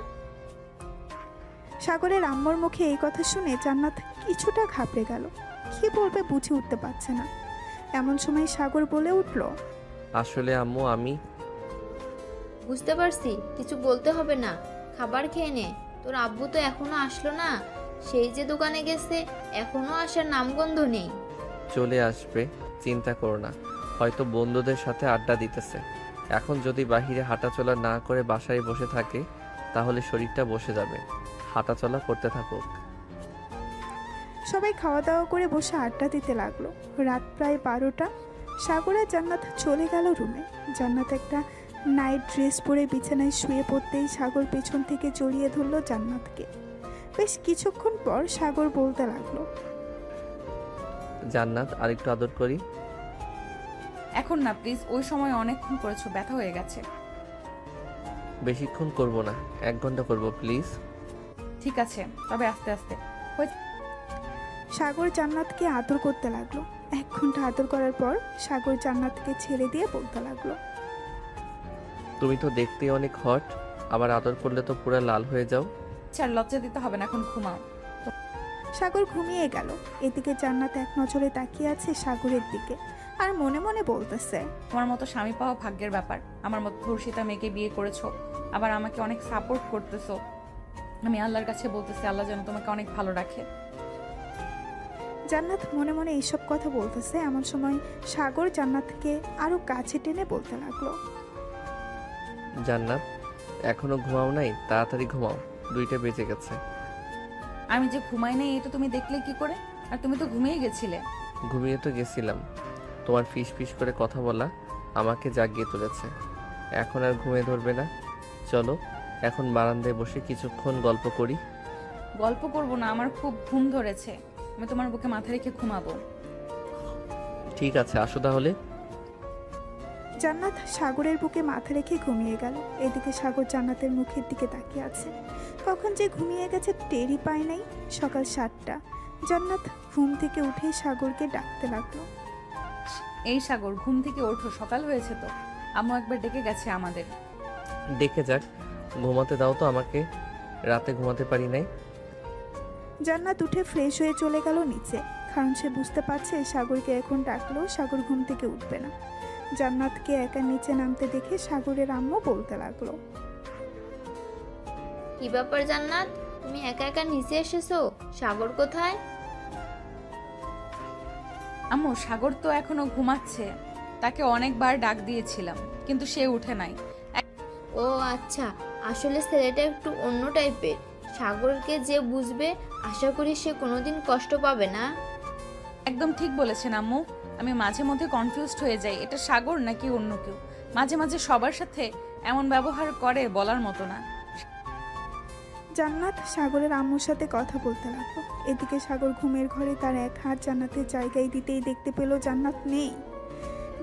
সাগরের আম্মুর মুখে এই কথা শুনে জান্নাত কিছুটা ঘাবড়ে গেল, কি বলবে বুঝে উঠতে পারছে না। এমন সময় সাগর বলে উঠল, আসলে আম্মু আমি বুঝতে পারছি, কিছু বলতে হবে না, খাবার খেয়ে নে। তোর আব্বু তো এখনো আসলো না, সেই যে দোকানে গেছে, এখনো আসার নামগন্ধ নেই। চলে আসবে, চিন্তা করো না, হয়তো বন্ধুদের সাথে আড্ডা দিতেছে। এখন যদি বাহিরে হাঁটাচলা না করে বাসায় বসে থাকে তাহলে শরীরটা বসে যাবে, হাঁটাচলা করতে থাকুক। সবাই খাওয়া দাওয়া করে বসে আড্ডা দিতে লাগলো। রাত প্রায় 12টা। সাগর আর জান্নাত চলে গেল রুমে। জান্নাত একটা নাইট ড্রেস পরে বিছানায় শুয়ে পড়তেই সাগর পেছন থেকে জড়িয়ে ধরলো জান্নাতকে। বেশ কিছুক্ষণ পর সাগর বলতে লাগলো, জান্নাত আরেকটু আদর করি। এখন না প্লিজ, ওই সময় অনেকক্ষণ করেছো, ব্যথা হয়ে গেছে। বেশিক্ষণ করব না, 1 ঘন্টা করব প্লিজ। ঠিক আছে, তবে আস্তে আস্তে। সাগর জান্নাতকে আদর করতে লাগলো। 1 ঘন্টা আদর করার পর সাগর জান্নাতকে ছেড়ে দিয়ে বলতে লাগলো, তুমি তো দেখতে অনেক হট, আবার আদর করলে তো পুরো লাল হয়ে যাও। চার লজ্জা দিতে হবে না, এখন ঘুমাও। সাগর ঘুমিয়ে গেল। এদিকে জান্নাত এক নজরে তাকিয়ে আছে সাগরের দিকে আর মনে মনে বলতেছে, তোমার মতো স্বামী পাওয়া ভাগ্যের ব্যাপার। আমার মতো ধর্ষিতা মেয়েকে বিয়ে করেছো, আবার আমাকে অনেক সাপোর্ট করতেছো। আমি আল্লাহর কাছে বলতেছি, আল্লাহ যেন তোমাকে অনেক ভালো রাখে। জান্নাত মনে মনে এইসব কথা বলতেছে। এমন সময় সাগর জান্নাতকে আরো কাছে টেনে বলতে লাগলো, জান্নাত এখনো ঘুমাও নাই, তাড়াতাড়ি ঘুমাও, 2টা বেজে গেছে। আমি যে ঘুমাই নাই এটা তুমি দেখলে কি করে? আর তুমি তো ঘুমিয়ে গেছিলে। ঘুমিয়ে তো গেছিলাম, তোমার ফিস ফিস করে কথা বলা আমাকে জাগিয়ে তুলেছে। এখন আর ঘুমিয়ে ধরবে না, চলো এখন বারান্দায় বসে কিছুক্ষণ গল্প করি। গল্প করব না, আমার খুব ঘুম ধরেছে, আমি তোমার বুকে মাথা রেখে ঘুমাবো। ঠিক আছে, আসো তাহলে। জান্নাত সাগরের বুকে মাথা রেখে ঘুমিয়ে গেল। এদিকে সাগর জান্নাতের মুখের দিকে তাকিয়ে আছে। কখন যে ঘুমিয়ে গেছে টেরই পায় নাই। সকাল 7টা। জান্নাত ঘুম থেকে উঠে সাগরকে ডাকতে লাগলো, এই সাগর, ঘুম থেকে ওঠো, সকাল হয়েছে তো। আম্মু একবার ডেকে গেছে আমাদের। দেখে যাক, ঘুমাতে দাও তো আমাকে, রাতে ঘুমাতে পারি নাই। জান্নাত উঠে ফ্রেশ হয়ে চলে গেল নিচে, কারণ সে বুঝতে পারছে সাগরকে এখন ডাকলেও সাগর ঘুম থেকে উঠবে না। জান্নাতকে একা নিচে নামতে দেখে সাগরের আম্মু বলতে লাগলো, কি ব্যাপার জান্নাত, তুমি একা একা নিচে এসেছো? সাগর কোথায়? আম্মু, সাগর তো এখনো ঘুমাচ্ছে, তাকে অনেকবার ডাক দিয়েছিলাম কিন্তু সে উঠে নাই। ও আচ্ছা, আসলে ছেলেটা একটু অন্য টাইপের। সাগরকে যে বুঝবে, আশা করি সে কোনোদিন কষ্ট পাবে না। একদম ঠিক বলেছেন আম্মু, আমি মাঝে মধ্যে কনফিউজড হয়ে যাই, এটা সাগর নাকি অন্য কেউ। মাঝে মাঝে সবার সাথে এমন ব্যবহার করে বলার মতো না। জান্নাত সাগরের আম্মুর সাথে কথা বলতে লাগলো। এদিকে সাগর ঘুমের ঘরে তার এক হাত জান্নাতের জায়গায় দিতেই দেখতে পেল জান্নাত নেই।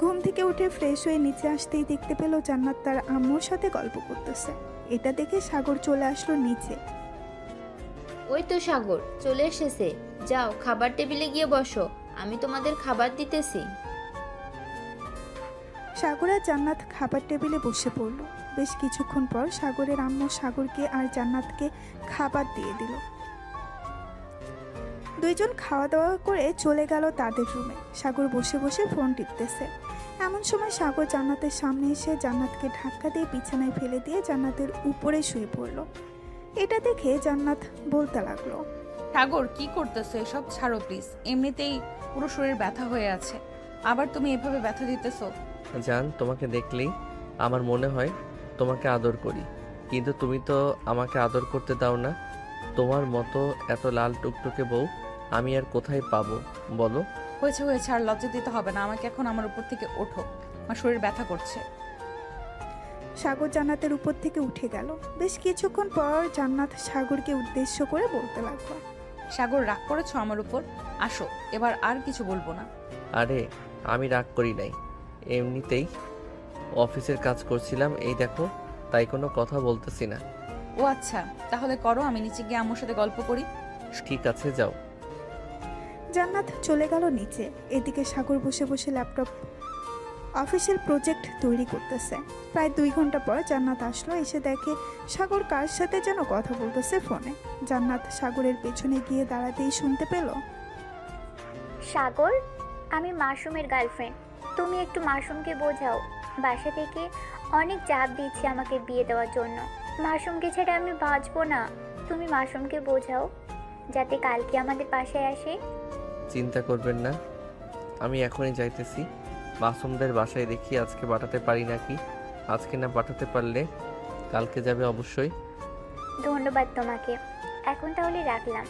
ঘুম থেকে উঠে ফ্রেশ হয়ে নিচে আসতেই দেখতে পেল জান্নাত তার আম্মুর সাথে গল্প করতেছে। এটা দেখে সাগর চলে আসলো নিচে। ওই তো সাগর চলে এসেছে, যাও খাবার টেবিলে গিয়ে বসো, আমি তোমাদের খাবার দিতেছি। সাগর আর জান্নাত খাবার টেবিলে বসে পড়ল। বেশ কিছুক্ষণ পর সাগরের আম্মু সাগরকে আর জান্নাতকে খাবার দিয়ে দিল। দুইজন খাওয়া দাওয়া করে চলে গেল তাদের রুমে। সাগর বসে বসে ফোন টিপতেছে। এমন সময় সাগর জান্নাতের সামনে এসে জান্নাতকে ধাক্কা দিয়ে বিছানায় ফেলে দিয়ে জান্নাতের উপরে শুয়ে পড়ল। এটা দেখে জান্নাত বলতে লাগলো, সাগর কি করতেছো এসব? ছাড়ো প্লিজ, এমনিতেই পুরো শরীর ব্যথা হয়ে আছে, আবার তুমি এভাবে ব্যথা দিতেছো। জান, তোমাকে দেখলেই আমার মনে হয় তোমাকে আদর করি, কিন্তু তুমি তো আমাকে আদর করতে দাও না। তোমার মতো এত লাল টুকটুকে বউ আমি আর কোথায় পাবো বলো? হয়েছে হয়েছে, আর লজ্জা দিতে হবে না আমাকে, এখন আমার উপর থেকে ওঠো, আমার শরীর ব্যথা করছে। সাগর জান্নাতের উপর থেকে উঠে গেল। বেশ কিছুক্ষণ পর জান্নাত সাগরকে উদ্দেশ্য করে বলতে লাগলো, সাগর রাগ করেছো আমার উপর? আসো, এবার আর কিছু বলবো না। আরে আমি রাগ করি নাই, এমনিতেই অফিসের কাজ করছিলাম, এই দেখো, তাই কোনো কথা বলতেছি না। ও আচ্ছা, তাহলে করো, আমি নিচে গিয়ে আম্মুর সাথে গল্প করি। ঠিক আছে, যাও। জান্নাত চলে গেল নিচে। এদিকে সাগর বসে বসে ল্যাপটপ অফিসিয়াল প্রজেক্ট তৈরি করতেছে। প্রায় 2 ঘন্টা পর জান্নাত আসলো, এসে দেখে সাগর কার সাথে যেন কথা বলতেছে ফোনে। জান্নাত সাগরের পেছনে গিয়ে দাঁড়াতেই শুনতে পেল, সাগর, আমি মাসুমের গার্লফ্রেন্ড, তুমি একটু মাসুমকে বোঝাও, বাসা থেকে অনেক চাপ দিচ্ছে আমাকে বিয়ে দেওয়ার জন্য। মাসুমকে ছেড়ে আমি বাঁচবো না, তুমি মাসুমকে বোঝাও যাতে কালকে আমাদের বাসায় আসে। চিন্তা করবেন না, আমি এখনই যাইতেছি। মাসুমদের বাসায় দেখি আজকে পাঠাতে পারি নাকি। আজকে না পাঠাতে পারলে কালকে যাবে অবশ্যই। ধন্যবাদ তোমাকে, এখন তাহলে রাখলাম।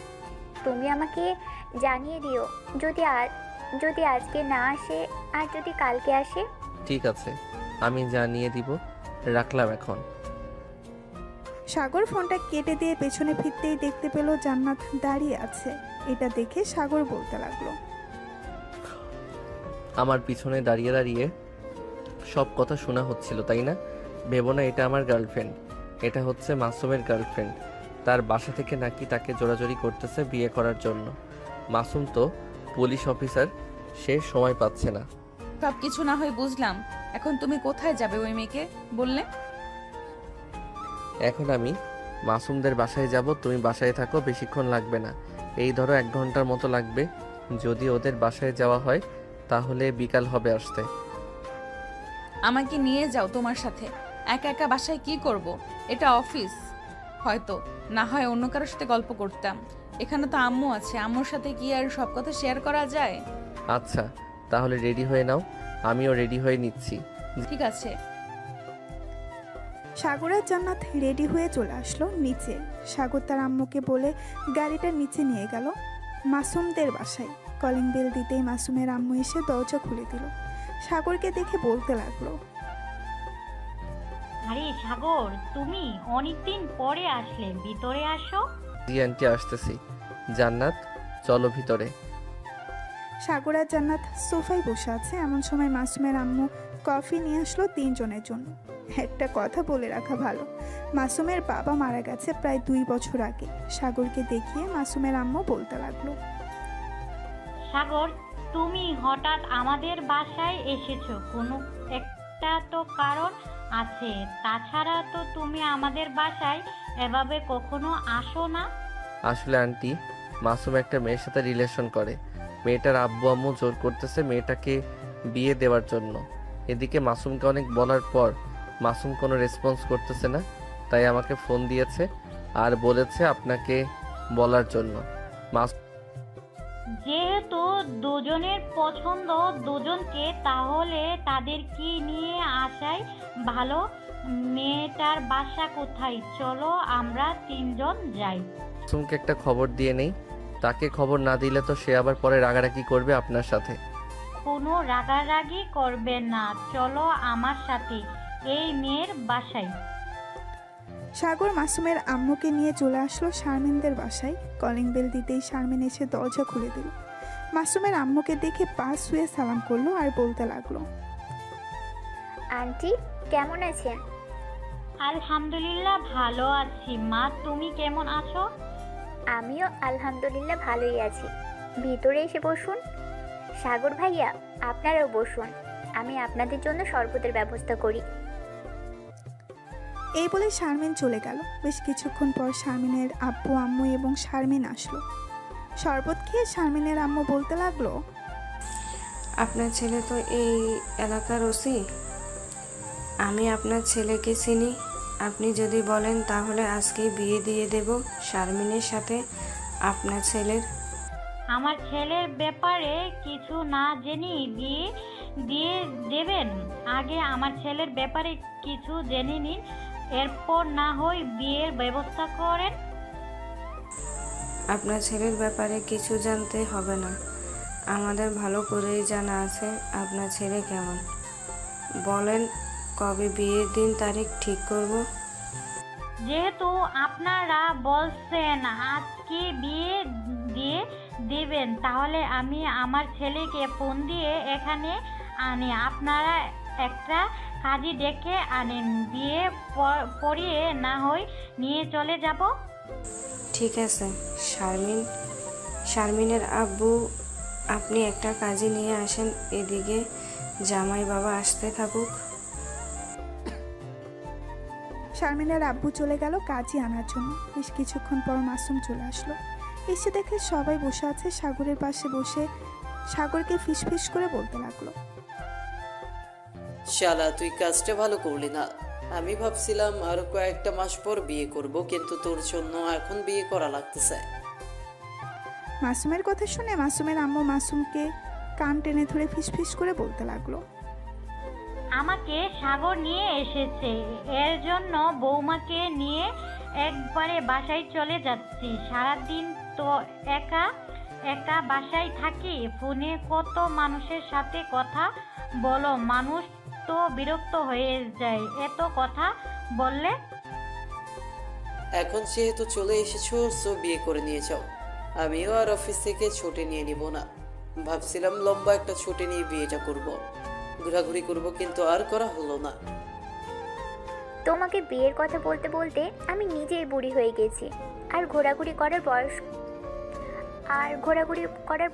তুমি আমাকে জানিয়ে দিও যদি আজকে না আসে আর যদি কালকে আসে। ঠিক আছে, আমি জানিয়ে দিব। রাখলাম এখন। সাগর ফোনটা কেটে দিয়ে পেছনে ফিরতেই দেখতে পেল জান্নাত দাঁড়িয়ে আছে। এটা দেখে সাগর বলতে লাগলো, আমার পিছনে দাঁড়িয়ে দাঁড়িয়ে সব কথা শোনা হচ্ছিল, তাই না? ভেবো না এটা আমার গার্লফ্রেন্ড, এটা হচ্ছে মাসুমের গার্লফ্রেন্ড। তার বাসা থেকে নাকি তাকে জোরাজোরি করতেছে বিয়ে করার জন্য। মাসুম তো পুলিশ অফিসার, সে সময় পাচ্ছে না। সব কিছু না হয় বুঝলাম, এখন তুমি কোথায় যাবে ওই মেয়েকে বললে? এখন আমি মাসুমদের বাসায় যাব, তুমি বাসায় থাকো, বেশিক্ষণ লাগবে না। এই ধরো 1 ঘন্টার মতো লাগবে। যদি ওদের বাসায় যাওয়া হয় তাহলে বিকাল হবে আসতে। আমাকে নিয়ে যাও তোমার সাথে, একা একা বাসায় কি করব? এটা অফিস, হয়তো না হয় অন্য কারোর সাথে গল্প করতাম, এখানে তো আম্মু আছে, আম্মুর সাথে কি আর সব কথা শেয়ার করা যায়? আচ্ছা, তাহলে রেডি হয়ে নাও, আমিও রেডি হয়ে নিচ্ছি। ঠিক আছে। সাগর আর জান্নাত রেডি হয়ে চলে আসলো নিচে। সাগর তার আম্মুকে বলে গাড়িটা নিচে নিয়ে গেল মাসুমদের বাসায়। কলিং বেল দিতেই মাসুমের আম্মু এসে দরজা খুলে দিল। সাগরকে দেখে বলতে লাগলো, আরে সাগর, তুমি অনেকদিন পরে আসলে, ভিতরে আসো। জি আন্টি, আসতেছি। জান্নাত, চলো ভিতরে। সাগর আর জান্নাত সোফায় বসে আছে। এমন সময় মাসুমের আম্মু কফি নিয়ে আসলো 3 জনের জন্য। একটা কথা বলে রাখা ভালো, মাসুমের বাবা মারা গেছে প্রায় 2 বছর আগে। সাগরকে দেখিয়ে মাসুমের আম্মু বলতে লাগলো, সাগর, তুমি হঠাৎ আমাদের বাসায় এসেছো, কোনো একটা তো কারণ আছে, তাছাড়া তো তুমি আমাদের বাসায় এভাবে কখনো আসো না। আসলে আন্টি, মাসুম একটা মেয়ের সাথে রিলেশন করে। মেয়েটার আব্বু আম্মু জোর করতেছে মেয়েটাকে বিয়ে দেওয়ার জন্য। এদিকে মাসুমকে অনেক বলার পর মাসুম কোনো রেসপন্স করতেছে না, তাই আমাকে ফোন দিয়েছে আর বলেছে আপনাকে বলার জন্য। যেহেতু দুজনের পছন্দ দুজনকে, তাহলে তাদেরকে নিয়ে আসাই ভালো। মেয়েটার বাসা কোথায়? চলো আমরা 3 জন যাই। মাসুমকে একটা খবর দিয়ে নেই, তাকে খবর না দিলে তো সে আবার পরে রাগারাগি করবে আপনার সাথে। কোনো রাগারাগি করবে না, চলো আমার সাথে এই মেয়ের বাসায়। সাগর মাসুমের আম্মুকে নিয়ে চলে আসলো শারমিনদের বাসায়। কলিং বেল দিতেই শারমিন এসে দরজা খুলে দিল। মাসুমের আম্মুকে দেখে পাশ শুয়ে সালাম করলো আর বলতে লাগলো, আন্টি কেমন আছেন? আলহামদুলিল্লাহ ভালো আছি মা, তুমি কেমন আছো? আমিও আলহামদুলিল্লাহ ভালোই আছি। ভিতরে এসে বসুন। সাগর ভাইয়া, আপনারাও বসুন, আমি আপনাদের জন্য শরবতের ব্যবস্থা করি। এই বলে শারমিন চলে গেল। বেশ কিছুক্ষণ পর শারমিনের আব্বু আম্মু এবং শারমিন আসলো। শরবত খেয়ে শারমিনের আম্মু বলতে লাগলো, আপনার ছেলে তো এই এলাকার ওসি, আমি আপনার ছেলেকে চিনি। আপনি যদি বলেন তাহলে আজকেই বিয়ে দিয়ে দেব শারমিনের সাথে আপনার ছেলের। আমার ছেলের ব্যাপারে কিছু না জেনে বিয়ে দিয়ে দেবেন? আগে আমার ছেলের ব্যাপারে কিছু জেনে নিন, এরপর না হয় বিয়ের ব্যবস্থা করেন। আপনার ছেলের ব্যাপারে কিছু জানতে হবে না, আমাদের ভালো করেই জানা আছে আপনার ছেলে কেমন। বলেন কবে বিয়ের দিন তারিখ ঠিক করব। যেহেতু আপনারা বলছেন আজকে বিয়ে দিয়ে দেবেন, তাহলে আমি আমার ছেলেকে ফোন দিয়ে এখানে আনি, আপনারা একটা কাজী ডেকে আনেন, বিয়ে পড়িয়ে না হয় নিয়ে চলে যাব। ঠিক আছে শারমিনের আব্বু, আপনি একটা কাজে নিয়ে আসেন, এদিকে জামাই বাবা আসতে থাকুক। শারমিনের আব্বু চলে গেল কাজী আনার জন্য। বেশ কিছুক্ষণ পর মাসুম চলে আসলো। এসে দেখে সবাই বসে আছে। সাগরের পাশে বসে সাগরকে ফিসফিস করে বলতে লাগলো, শালা তুই কাজটা ভালো করলি না। আমি ভাবছিলাম আরো কয়েকটা মাস পর বিয়ে করব, কিন্তু তোর জন্য এখন বিয়ে করা লাগতেছে। মাসুমের কথা শুনে মাসুমের আম্মু মাসুমকে কান টেনে ধরে ফিসফিস করে বলতে লাগলো, আমাকে সাগর নিয়ে এসেছে, এর জন্য বৌমাকে নিয়ে একবারে বাসায় চলে যাচ্ছি। সারাদিন তো একা একা বাসায় থাকি, ফোনে কত মানুষের সাথে কথা বলো, মানুষ তো বিরক্ত হয়ে যায় এত কথা বললে। এখন যেহেতু চলে এসেছো, সো বিয়ে করে নিয়ে যাও। আমিও আর অফিস থেকে ছুটি নিয়ে নিব না। ভাবছিলাম লম্বা একটা ছুটি নিয়ে বিয়েটা করব, ঘোরাঘুরি করব, কিন্তু আর করা হলো না। তোমাকে বিয়ের কথা বলতে বলতে আমি নিজেই বুড়ি হয়ে গেছি। আর ঘোরাঘুরি করার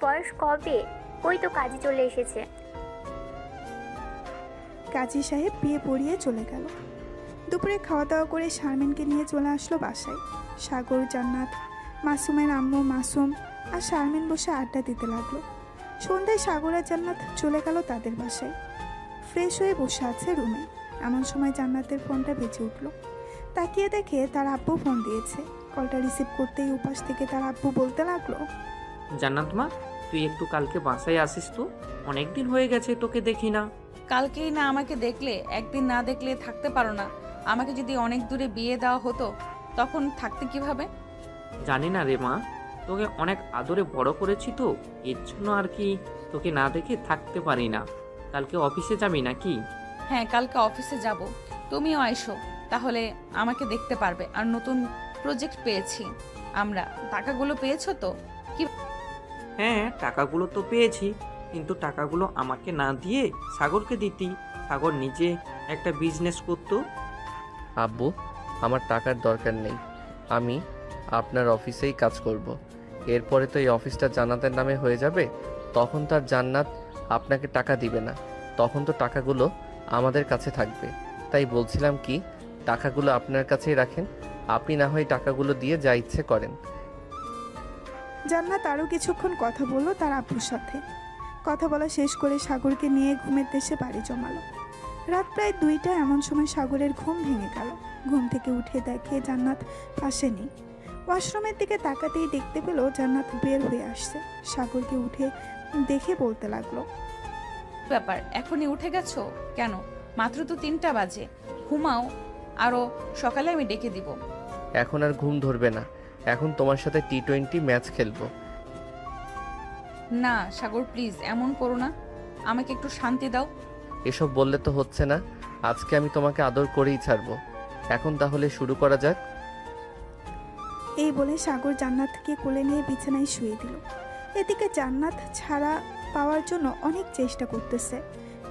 বয়স কবে? ওই তো কাজে চলে এসেছে। কাজী সাহেব বিয়ে পড়িয়ে চলে গেল। দুপুরে খাওয়া দাওয়া করে শারমিনকে নিয়ে চলে আসলো বাসায়। সাগর, জান্নাত, মাসুমের আম্মু মাসুম আর শারমিন বসে আড্ডা দিতে লাগলো। সন্ধ্যায় সাগর আর জান্নাত চলে গেল তাদের বাসায়। ফ্রেশ হয়ে বসে আছে রুমে। এমন সময় জান্নাতের ফোনটা বেজে উঠল। তাকিয়ে দেখে তার আব্বু ফোন দিয়েছে। কলটা রিসিভ করতেই উপাস থেকে তার আব্বু বলতে লাগলো, জান্নাত মা, তুই একটু কালকে বাসায় আসিস তো, অনেক দিন হয়ে গেছে তোকে দেখি না। কালকেই না আমাকে দেখলে, একদিন না দেখলে থাকতে পারো না। আমাকে যদি অনেক দূরে বিয়ে দেওয়া হতো তখন থাকতে কিভাবে? জানি না রে মা, তোকে অনেক আদরে বড় করেছি তো, এর জন্য আর কি তোকে না দেখে থাকতে পারি না। কালকে অফিসে যাবি নাকি? হ্যাঁ, কালকে অফিসে যাব, তুমিও আইসো, তাহলে আমাকে দেখতে পারবে। আর নতুন প্রজেক্ট পেয়েছি আমরা, টাকাগুলো পেয়েছো তো? কি? হ্যাঁ, টাকাগুলো তো পেয়েছি, কিন্তু টাকাগুলো আমাকে না দিয়ে সাগরকে দিতি, সাগর নিজে একটা বিজনেস করতো। আব্বু, আমার টাকার দরকার নেই, আমি আপনার অফিসেই কাজ করব। এরপরে তো এই অফিসটা জান্নাতের নামে হয়ে যাবে, তখন তার জান্নাত আপনাকে টাকা দিবে না, তখন তো টাকাগুলো আমাদের কাছে থাকবে। তাই বলছিলাম কি, টাকাগুলো আপনার কাছেই রাখেন, আপনি না হয় টাকাগুলো দিয়ে যা ইচ্ছে করেন। জান্নাত আরও কিছুক্ষণ কথা বললো তার আব্বুর সাথে। কথা বলা শেষ করে সাগরকে নিয়ে ঘুমের দেশে বাড়ি জমালো। রাত প্রায় 2টা। এমন সময় সাগরের ঘুম ভেঙে গেল। ঘুম থেকে উঠে দেখে জান্নাত পাশে নেই। ওয়াশরুমের দিকে তাকাতেই দেখতে পেল জান্নাত বের হয়ে আসছে। সাগরকে উঠে দেখে বলতে লাগলো, ব্যাপার, এখনই উঠে গেছো কেন? মাত্র তো 3টা বাজে, ঘুমাও, আরও সকালে আমি ডেকে দিব। এখন আর ঘুম ধরবে না, এখন তোমার সাথে T20 ম্যাচ খেলবো। না সাগর, প্লিজ এমন করো না, আমাকে একটু শান্তি দাও। এসব বললে তো হচ্ছে না, আজকে আমি তোমাকে আদর করেই ছাড়বো। এখন তাহলে শুরু করা যাক। এই বলে সাগর জান্নাতকে কোলে নিয়ে বিছানায় শুয়ে দিল। এদিকে জান্নাত ছাড়া পাওয়ার জন্য অনেক চেষ্টা করতেছে,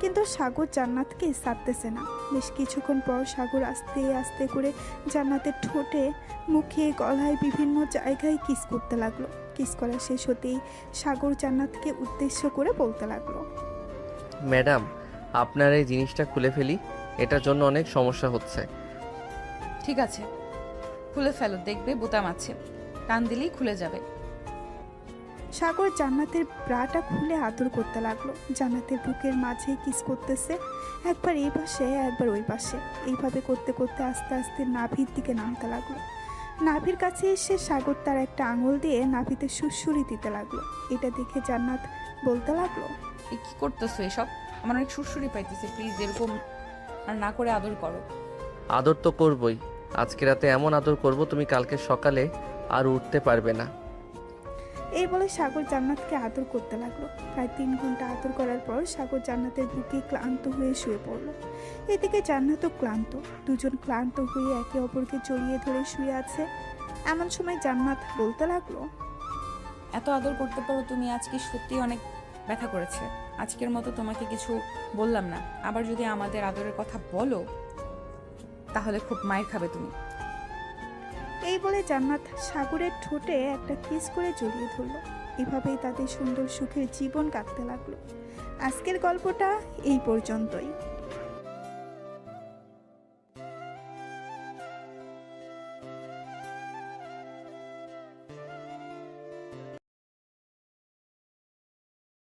কিন্তু সাগর জান্নাতকে ছাড়তেছে না। বেশ কিছুক্ষণ পর সাগর আস্তে আস্তে করে জান্নাতের ঠোঁটে, মুখে, গলায় বিভিন্ন জায়গায় কিস করতে লাগলো। কিস করা শেষ হতেই সাগর জান্নাতকে উদ্দেশ্য করে বলতে লাগলো, ম্যাডাম, আপনার এই জিনিসটা খুলে ফেলি, এটার জন্য অনেক সমস্যা হচ্ছে। ঠিক আছে, খুলে ফেলো, দেখবে বোতাম আছে, টান দিলেই খুলে যাবে। সাগর জান্নাতের ব্রাটা খুলে আদর করতে লাগলো। জান্নাতের বুকের মাঝে কিস করতেছে, একবার এই পাশে একবার ওই পাশে। এইভাবে করতে করতে আস্তে আস্তে নাভির দিকে নামতে লাগলো। নাভির কাছে এসে সাগর তার একটা আঙুল দিয়ে নাভিতে সুরসুরি দিতে লাগলো। এটা দেখে জান্নাত বলতে লাগলো, কি করতেছো এসব? আমার অনেক সুরসুরি পাইতেছে, প্লিজ এরকম আর না করে আদর করো। আদর তো করবই, আজকে রাতে এমন আদর করব তুমি কালকে সকালে আর উঠতে পারবে না। এই বলে সাগর জান্নাতকে আদর করতে লাগলো। প্রায় 3 ঘন্টা আদর করার পর সাগর জান্নাতের বুকে ক্লান্ত হয়ে শুয়ে পড়লো। এদিকে জান্নাতও ক্লান্ত। দুজন ক্লান্ত হয়ে একে অপরকে জড়িয়ে ধরে শুয়ে আছে। এমন সময় জান্নাত বলতে লাগলো, এত আদর করতে পারো তুমি, আজকে সত্যি অনেক ব্যথা করেছে। আজকের মতো তোমাকে কিছু বললাম না, আবার যদি আমাদের আদরের কথা বলো তাহলে খুব মায়ের খাবে তুমি। এই বলে জান্নাত সাগরের ঠোঁটে একটা কিস করে জড়িয়ে ধরলো। এভাবেই তাদের সুন্দর সুখের জীবন কাটতে লাগলো। আজকের গল্পটা এই পর্যন্তই।